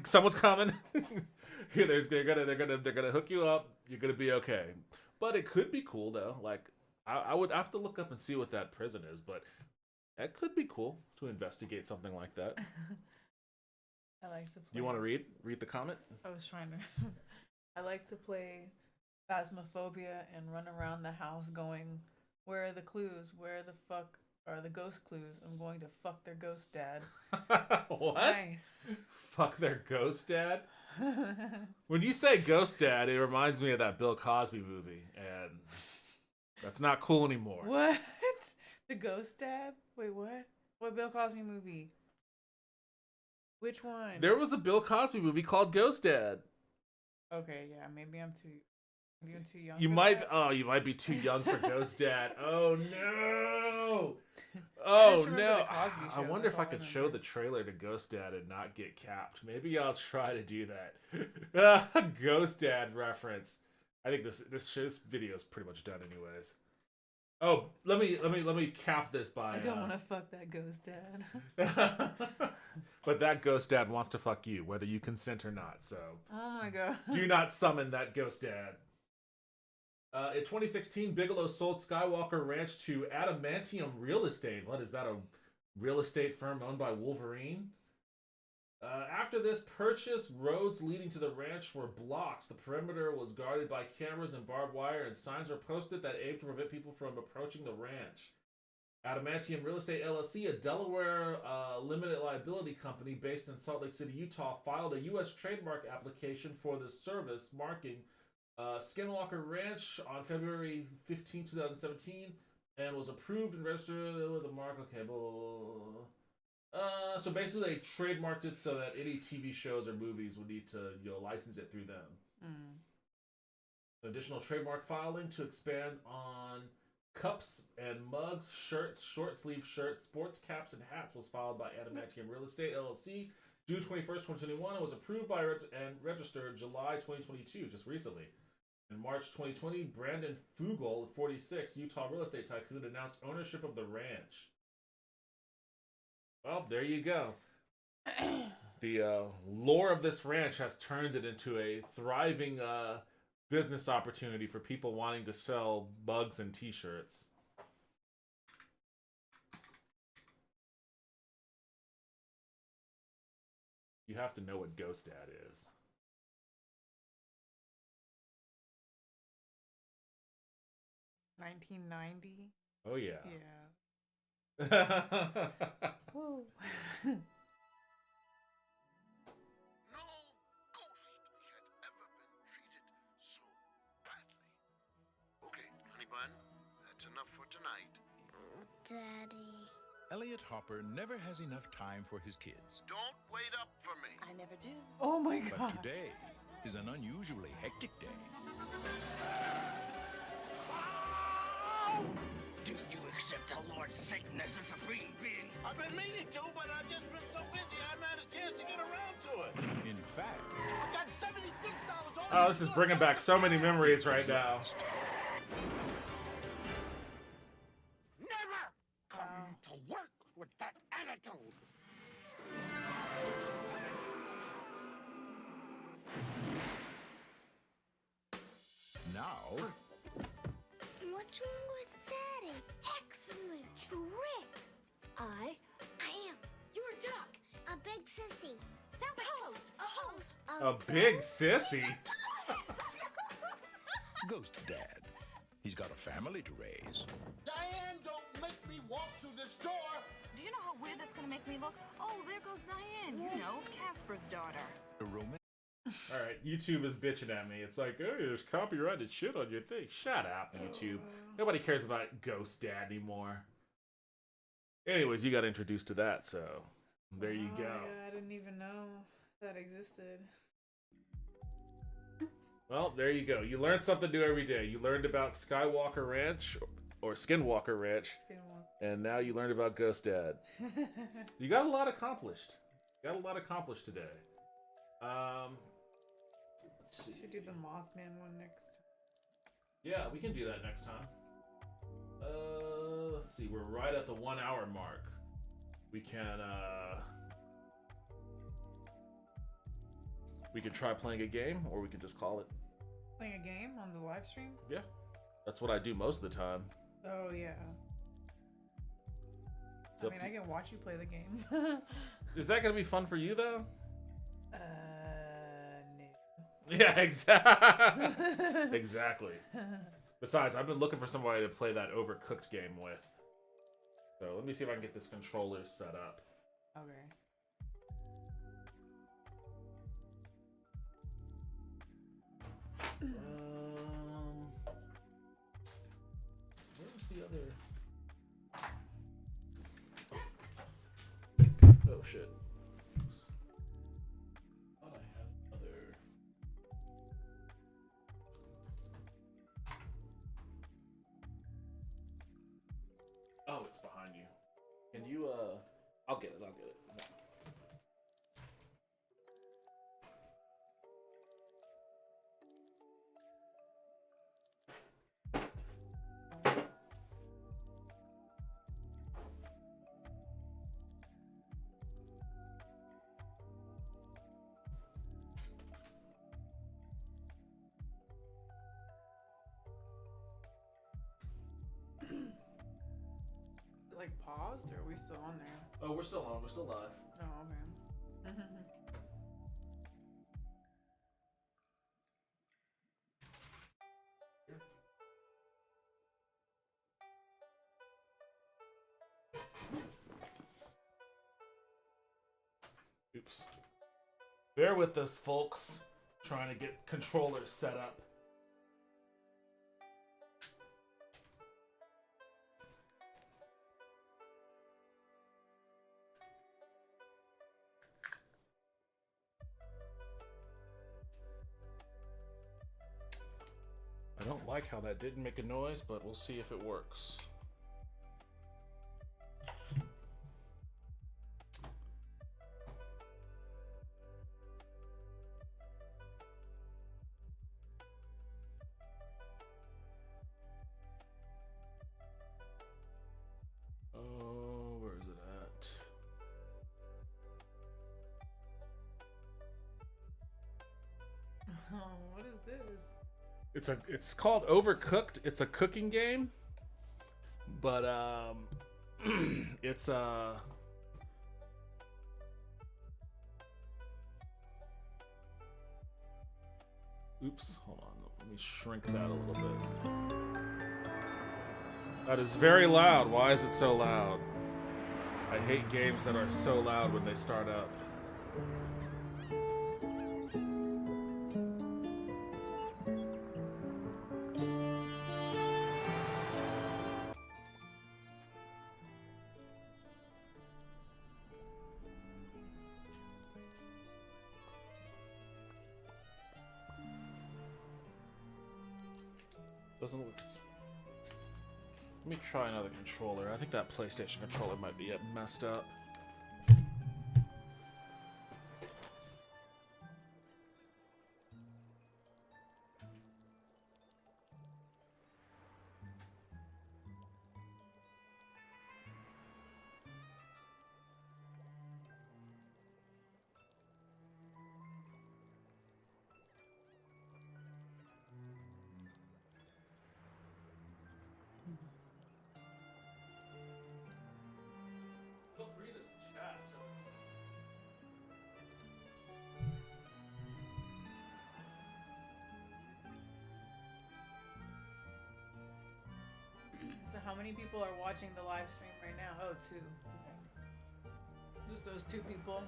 [SPEAKER 1] Someone's coming. they're gonna hook you up. You're gonna be okay. But it could be cool though. Like I would have to look up and see what that prison is, but it could be cool to investigate something like that.
[SPEAKER 2] I like to play.
[SPEAKER 1] You want to read the comment?
[SPEAKER 2] I was trying to. I like to play Phasmophobia and run around the house going, "Where are the clues? Where the fuck are the ghost clues? I'm going to fuck their ghost dad."
[SPEAKER 1] What?
[SPEAKER 2] Nice.
[SPEAKER 1] Fuck their ghost dad? When you say ghost dad, it reminds me of that Bill Cosby movie, and that's not cool anymore.
[SPEAKER 2] What? The ghost dad? Wait, what? What Bill Cosby movie? Which one?
[SPEAKER 1] There was a Bill Cosby movie called Ghost Dad.
[SPEAKER 2] Okay, yeah, maybe I'm too young.
[SPEAKER 1] You
[SPEAKER 2] for
[SPEAKER 1] might
[SPEAKER 2] that.
[SPEAKER 1] you might be too young for Ghost Dad. Oh no.
[SPEAKER 2] I
[SPEAKER 1] Oh
[SPEAKER 2] just remember
[SPEAKER 1] no.
[SPEAKER 2] the Cosby
[SPEAKER 1] I
[SPEAKER 2] Show,
[SPEAKER 1] wonder
[SPEAKER 2] that's
[SPEAKER 1] if I
[SPEAKER 2] all I
[SPEAKER 1] could show
[SPEAKER 2] remember.
[SPEAKER 1] the trailer to Ghost Dad and not get capped. Maybe I'll try to do that. Ghost Dad reference. I think this video is pretty much done anyways. Oh, let me cap this by
[SPEAKER 2] I don't want to fuck that ghost dad.
[SPEAKER 1] But that ghost dad wants to fuck you, whether you consent or not. So
[SPEAKER 2] Oh my god.
[SPEAKER 1] do not summon that ghost dad. In 2016, Bigelow sold Skywalker Ranch to Adamantium Real Estate. What is that, a real estate firm owned by Wolverine? After this purchase, roads leading to the ranch were blocked. The perimeter was guarded by cameras and barbed wire, and signs were posted that aimed to prevent people from approaching the ranch. Adamantium Real Estate LLC, a Delaware limited liability company based in Salt Lake City, Utah, filed a U.S. trademark application for the service marking Skinwalker Ranch on February 15, 2017, and was approved and registered with the mark. Okay, blah, blah, blah. So basically, they trademarked it so that any TV shows or movies would need to license it through them. Additional trademark filing to expand on cups and mugs, shirts, short sleeve shirts, sports caps, and hats was filed by Adamantium Real Estate LLC June 21st, 2021, and was approved by and registered July 2022, just recently. In March 2020, Brandon Fugel, 46, Utah real estate tycoon, announced ownership of the ranch. Well, there you go. The lore of this ranch has turned it into a thriving business opportunity for people wanting to sell bugs and t-shirts. You have to know what Ghost Dad is.
[SPEAKER 2] $19.90.
[SPEAKER 1] Oh yeah.
[SPEAKER 2] Yeah. Woo.
[SPEAKER 10] No ghost had ever been treated so badly. Okay, honey bun, that's enough for tonight.
[SPEAKER 11] Daddy.
[SPEAKER 12] Elliot Hopper never has enough time for his kids.
[SPEAKER 10] Don't wait up for me.
[SPEAKER 11] I never do.
[SPEAKER 2] Oh my god.
[SPEAKER 12] But today is an unusually hectic day.
[SPEAKER 10] Do you accept the Lord Satan as a supreme being? I've been meaning to, but I've just been so busy I haven't had a chance to get around to it.
[SPEAKER 12] In fact,
[SPEAKER 10] I've got $76
[SPEAKER 1] Oh, this is bringing back so many memories right now.
[SPEAKER 10] Never come to work with that attitude.
[SPEAKER 12] now,
[SPEAKER 11] What's wrong with Daddy? Excellent trick. I am. You're a duck. A big sissy. Sounds like host. A host.
[SPEAKER 1] A big sissy.
[SPEAKER 12] Ghost Dad. He's got a family to raise.
[SPEAKER 10] Diane, don't make me walk through this door.
[SPEAKER 13] Do you know how weird that's gonna make me look? Oh, there goes Diane. You know, Casper's daughter.
[SPEAKER 12] A romantic.
[SPEAKER 1] All right, YouTube is bitching at me. It's like, oh, there's copyrighted shit on your thing. Shut up, YouTube. Nobody cares about Ghost Dad anymore. Anyways, you got introduced to that, so there you go.
[SPEAKER 2] Yeah, I didn't even know that existed.
[SPEAKER 1] Well, there you go. You learn something new every day. You learned about Skywalker Ranch, or Skinwalker Ranch, and now you learned about Ghost Dad. You got a lot accomplished. Got a lot accomplished today. Let's see.
[SPEAKER 2] Should do the Mothman one next time.
[SPEAKER 1] Yeah, we can do that next time. Let's see. We're right at the 1 hour mark. We could try playing a game, or we could just call it.
[SPEAKER 2] Playing a game on the live stream?
[SPEAKER 1] Yeah. That's what I do most of the time.
[SPEAKER 2] Oh, yeah. I mean, I can watch you play the game.
[SPEAKER 1] Is that going to be fun for you, though?
[SPEAKER 2] No.
[SPEAKER 1] Yeah, exactly. Exactly. Besides, I've been looking for somebody to play that Overcooked game with. So let me see if I can get this controller set up.
[SPEAKER 2] Okay.
[SPEAKER 1] Where's the other? Oh shit. Oops. Thought I had other. Oh, it's behind you. Can you I'll get it. Yeah.
[SPEAKER 2] Like paused, or are we still on there?
[SPEAKER 1] Oh, we're still on. We're still live.
[SPEAKER 2] Oh, okay.
[SPEAKER 1] Oops. Bear with us, folks. Trying to get controllers set up. I don't like how that didn't make a noise, but we'll see if it works. Oh, where is it at?
[SPEAKER 2] Oh, what is this?
[SPEAKER 1] It's called Overcooked. It's a cooking game, but it's oops, hold on. Let me shrink that a little bit. That is very loud. Why is it so loud? I hate games that are so loud when they start up. Doesn't look. Let me try another controller. I think that PlayStation controller might be messed up. Feel free to chat.
[SPEAKER 2] So how many people are watching the live stream right now? Oh, 2. Okay. Just those 2 people.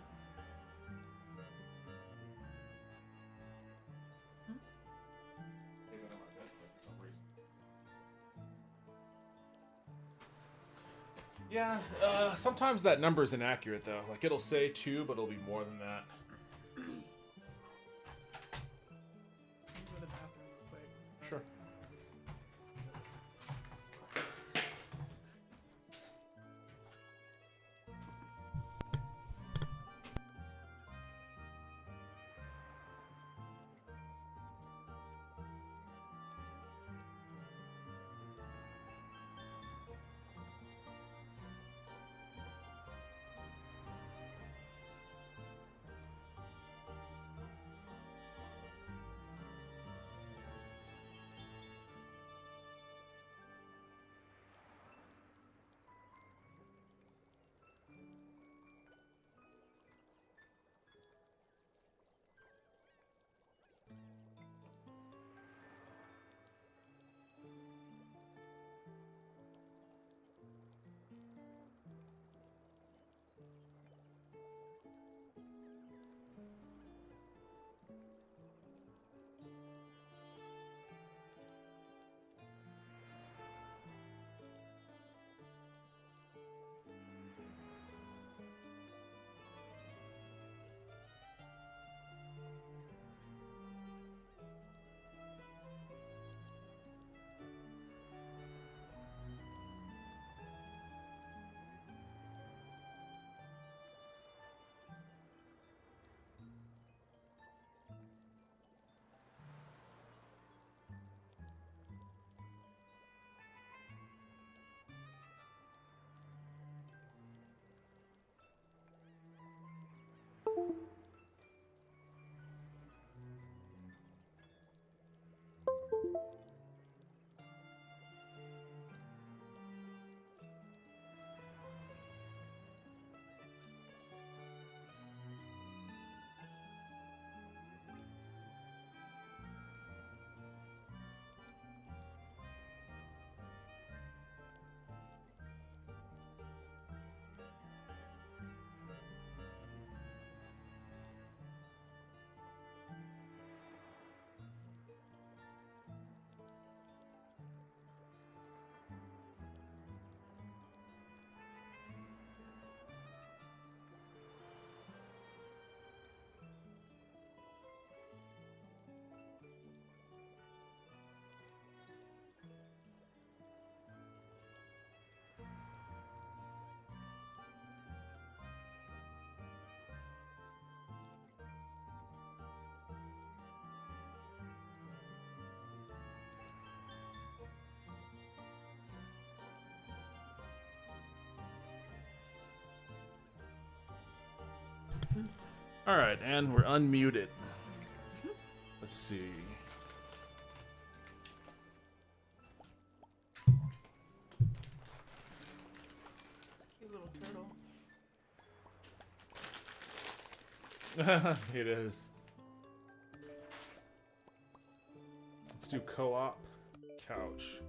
[SPEAKER 1] Yeah, sometimes that number is inaccurate though. Like it'll say 2, but it'll be more than that.
[SPEAKER 2] Go to the bathroom real quick.
[SPEAKER 1] Sure. Alright, and we're unmuted. Let's see.
[SPEAKER 2] Cute little
[SPEAKER 1] turtle. It is. Let's do co-op couch.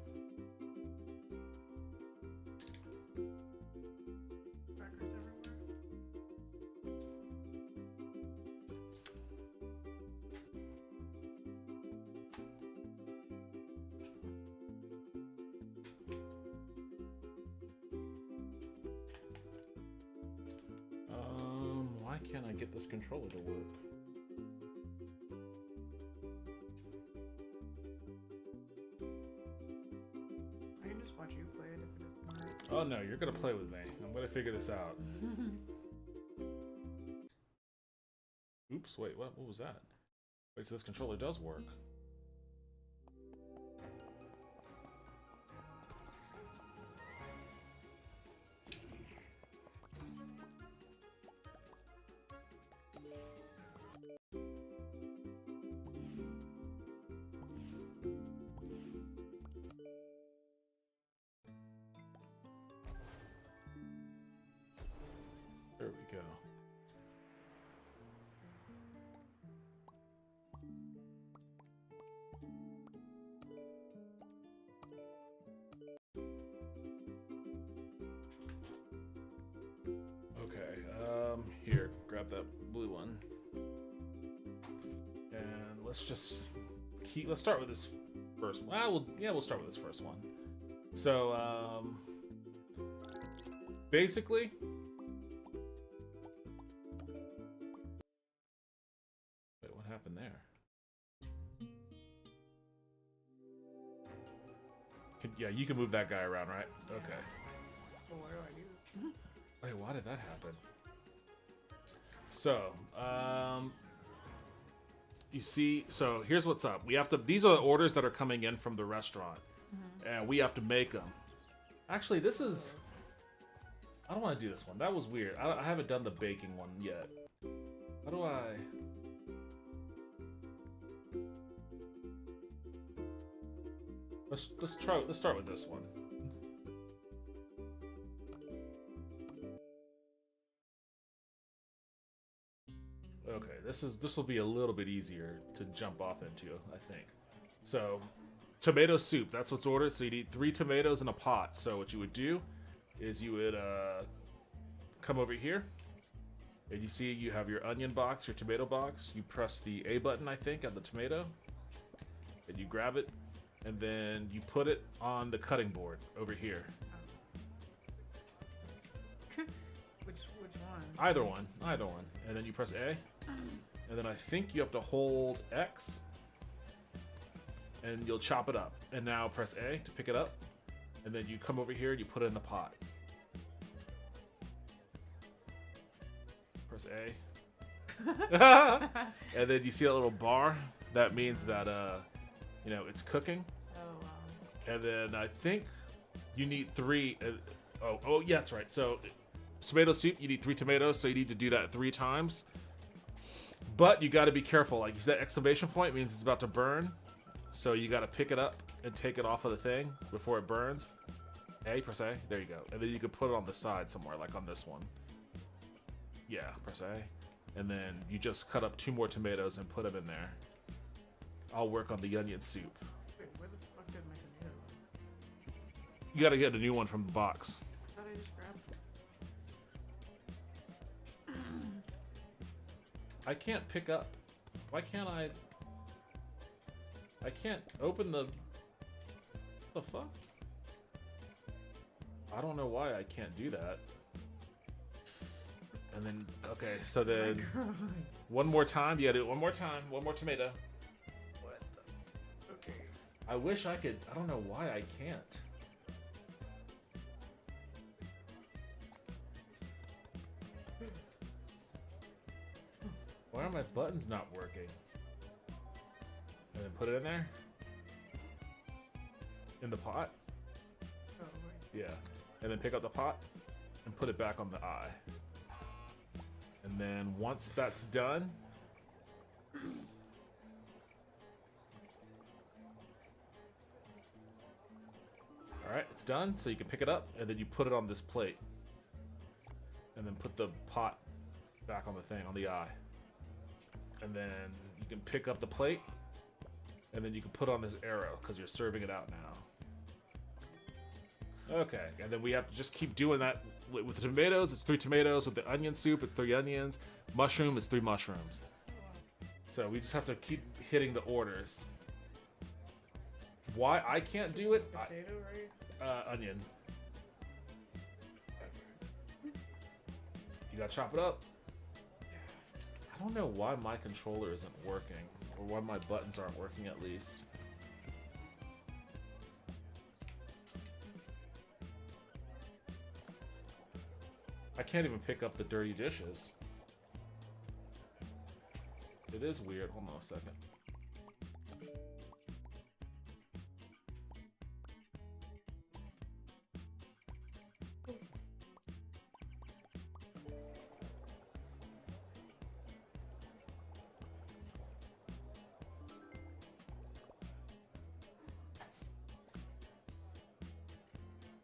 [SPEAKER 1] Why can't I get this controller to work?
[SPEAKER 2] I can just watch you play it if it doesn't work.
[SPEAKER 1] Oh no, you're gonna play with me. I'm gonna figure this out. Oops, wait, what was that? Wait, so this controller does work. There we go. Okay, here, grab that blue one. And let's just let's start with this first one. We'll start with this first one. So, basically, wait, what happened there? Yeah, you can move that guy around, right? Okay.
[SPEAKER 2] Well, what do I do?
[SPEAKER 1] Wait, why did that happen? So, you see, so here's what's up. We have to, these are the orders that are coming in from the restaurant, and we have to make them. Actually, this is, I don't want to do this one. That was weird. I haven't done the baking one yet. How do I? Let's start with this one. Okay, this will be a little bit easier to jump off into, I think. So, tomato soup, that's what's ordered. So you need 3 tomatoes in a pot. So what you would do is you would come over here, and you see you have your onion box, your tomato box. You press the A button, I think, on the tomato, and you grab it, and then you put it on the cutting board over here.
[SPEAKER 2] Which one?
[SPEAKER 1] Either one. And then you press A, and then I think you have to hold X, and you'll chop it up. And now press A to pick it up, and then you come over here and you put it in the pot. Press A. And then you see that little bar? That means that, you know, it's cooking.
[SPEAKER 2] Oh, wow.
[SPEAKER 1] And then I think you need 3. Oh, yeah, that's right. So, tomato soup, you need 3 tomatoes, so you need to do that 3 times. But you got to be careful. Like, you see that exclamation point means it's about to burn. So you got to pick it up and take it off of the thing before it burns. A, press A. There you go. And then you can put it on the side somewhere, like on this one. Yeah, press A. And then you just cut up 2 more tomatoes and put them in there. I'll work on the onion soup.
[SPEAKER 2] Wait, where the fuck did my tomato go?
[SPEAKER 1] You got to get a new one from the box.
[SPEAKER 2] I thought I just grabbed it.
[SPEAKER 1] I can't pick up. Why can't I? I can't open the fuck? I don't know why I can't do that. And then, okay, so then one more time. You gotta do it one more time. One more tomato.
[SPEAKER 2] What the? Okay.
[SPEAKER 1] I wish I could. I don't know why I can't. Why are my buttons not working? And then put it in there. In the pot.
[SPEAKER 2] Oh, wait.
[SPEAKER 1] Yeah. And then pick up the pot and put it back on the eye. And then once that's done, all right, it's done. So you can pick it up and then you put it on this plate, and then put the pot back on the thing, on the eye. And then you can pick up the plate, and then you can put on this arrow because you're serving it out now. Okay, and then we have to just keep doing that. With the tomatoes, it's 3 tomatoes. With the onion soup, it's 3 onions. Mushroom is 3 mushrooms. So we just have to keep hitting the orders. Why I can't do it?
[SPEAKER 2] Potato, right?
[SPEAKER 1] Onion. You gotta chop it up. I don't know why my controller isn't working, or why my buttons aren't working at least. I can't even pick up the dirty dishes. It is weird. Hold on a second.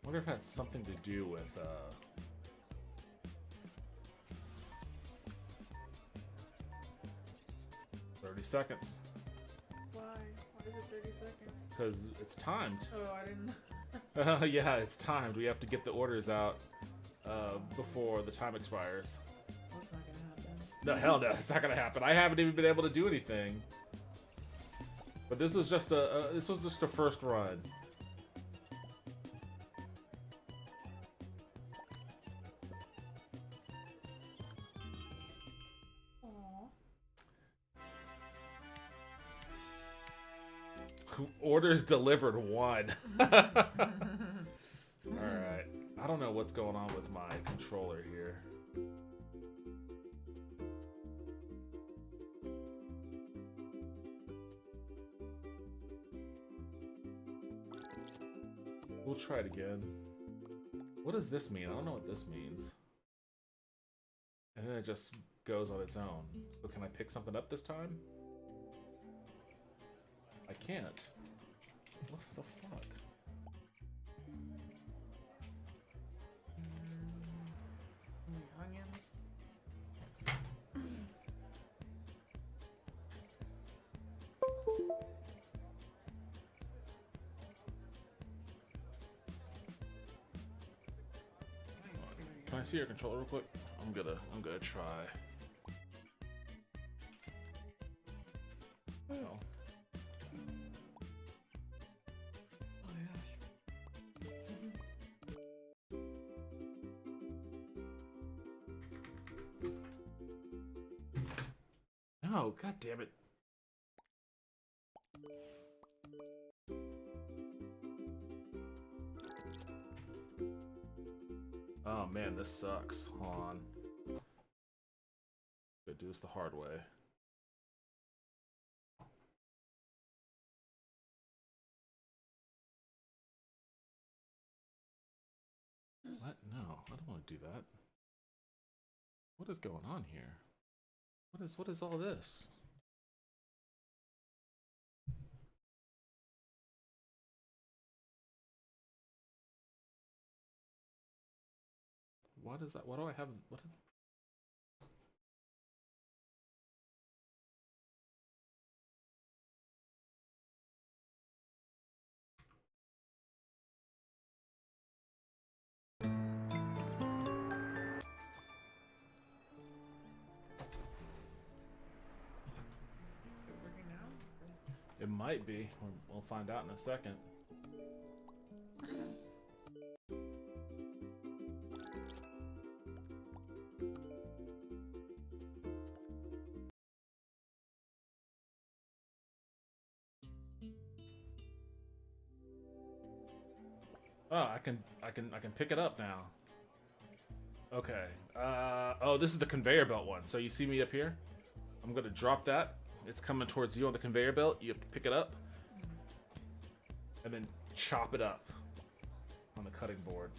[SPEAKER 1] I wonder if it had something to do with 30 seconds.
[SPEAKER 2] Why? Why is it 30 seconds?
[SPEAKER 1] Because it's timed.
[SPEAKER 2] Oh, I didn't.
[SPEAKER 1] Yeah, it's timed. We have to get the orders out before the time expires.
[SPEAKER 2] That's not gonna happen.
[SPEAKER 1] No, hell no, it's not gonna happen. I haven't even been able to do anything. But this was just a first run. Orders delivered 1. Alright. I don't know what's going on with my controller here. We'll try it again. What does this mean? I don't know what this means. And then it just goes on its own. So can I pick something up this time? I can't. What the fuck?
[SPEAKER 2] Onions.
[SPEAKER 1] Can I see your controller real quick? I'm gonna try. Oh. No, god damn it. Oh man, this sucks. Hold on. Gotta do this the hard way. What? No, I don't want to do that. What is going on here? What is all this? What is that? What do I have? What? It might be. We'll find out in a second. Oh, I can pick it up now. Okay. Oh, this is the conveyor belt one. So you see me up here? I'm gonna drop that. It's coming towards you on the conveyor belt. You have to pick it up and then chop it up on the cutting board.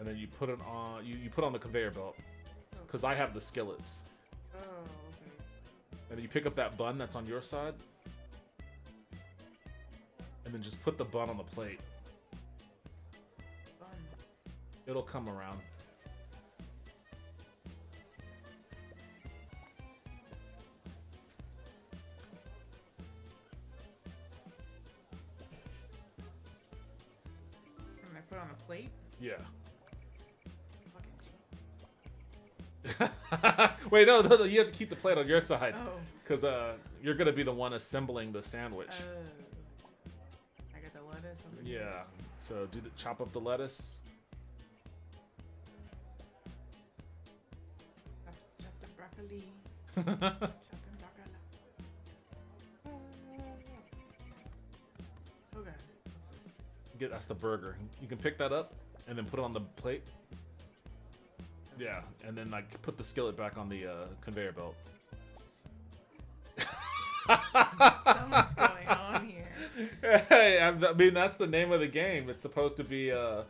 [SPEAKER 1] and then you put it on. You put on the conveyor belt, because I have the skillets.
[SPEAKER 2] Oh, okay.
[SPEAKER 1] And then you pick up that bun that's on your side, and then just put the bun on the plate.
[SPEAKER 2] Bun.
[SPEAKER 1] It'll come around.
[SPEAKER 2] Can I put it on a plate?
[SPEAKER 1] Yeah. Wait, no, you have to keep the plate on your side.
[SPEAKER 2] Oh.
[SPEAKER 1] Because you're going to be the one assembling the sandwich.
[SPEAKER 2] I got the lettuce.
[SPEAKER 1] Yeah. So chop up the lettuce.
[SPEAKER 2] Chop the broccoli. Chopping broccoli. Okay.
[SPEAKER 1] That's the burger. You can pick that up and then put it on the plate. Yeah, and then like put the skillet back on the conveyor belt.
[SPEAKER 2] So much going on here.
[SPEAKER 1] Hey, I mean that's the name of the game. It's supposed to be a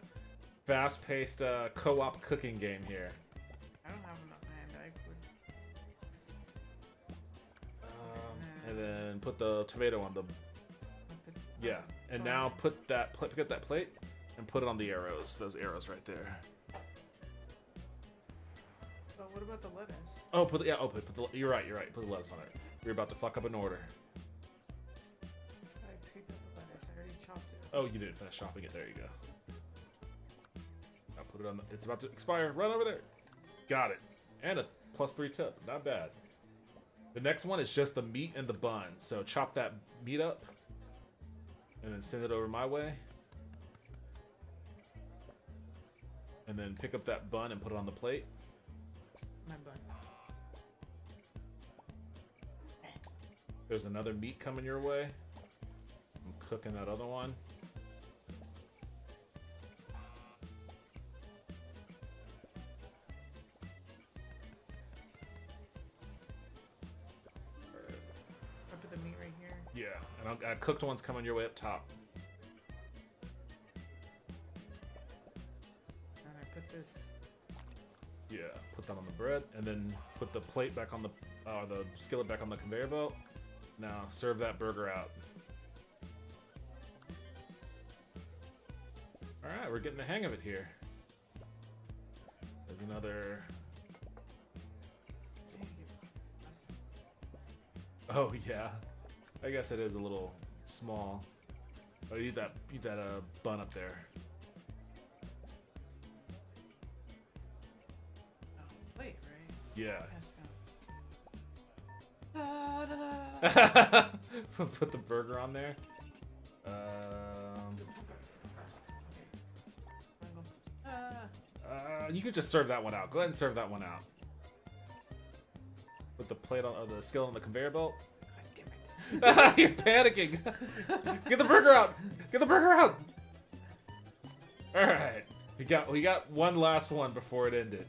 [SPEAKER 1] fast-paced co-op cooking game here.
[SPEAKER 2] I don't have enough hand. I
[SPEAKER 1] And
[SPEAKER 2] would.
[SPEAKER 1] then put the tomato on the. Yeah, and now pick up that plate and put it on the arrows. Those arrows right there.
[SPEAKER 2] But what about the lettuce?
[SPEAKER 1] Oh, put the. You're right. Put the lettuce on it. You're about to fuck up an order.
[SPEAKER 2] I picked up the lettuce. I already chopped it.
[SPEAKER 1] Oh, you didn't finish chopping it. There you go. I'll put it on. It's about to expire. Run over there. Got it. And a +3 tip. Not bad. The next one is just the meat and the bun. So chop that meat up, and then send it over my way. And then pick up that bun and put it on the plate.
[SPEAKER 2] My bun.
[SPEAKER 1] There's another meat coming your way. I'm cooking that other one.
[SPEAKER 2] I put the meat right here.
[SPEAKER 1] Yeah, and cooked one's coming your way up top.
[SPEAKER 2] And I put this.
[SPEAKER 1] Yeah, put that on the bread, and then put the plate back on the skillet back on the conveyor belt. Now serve that burger out. All right, we're getting the hang of it here. There's another. Oh yeah, I guess it is a little small. Oh, eat that bun up there.
[SPEAKER 2] Plate, right?
[SPEAKER 1] Yeah.
[SPEAKER 2] Da,
[SPEAKER 1] Put the burger on there. You could just serve that one out. Go ahead and serve that one out. Put the plate on the skillet on the conveyor belt. You're panicking. Get the burger out. Get the burger out. All right. We got one last one before it ended.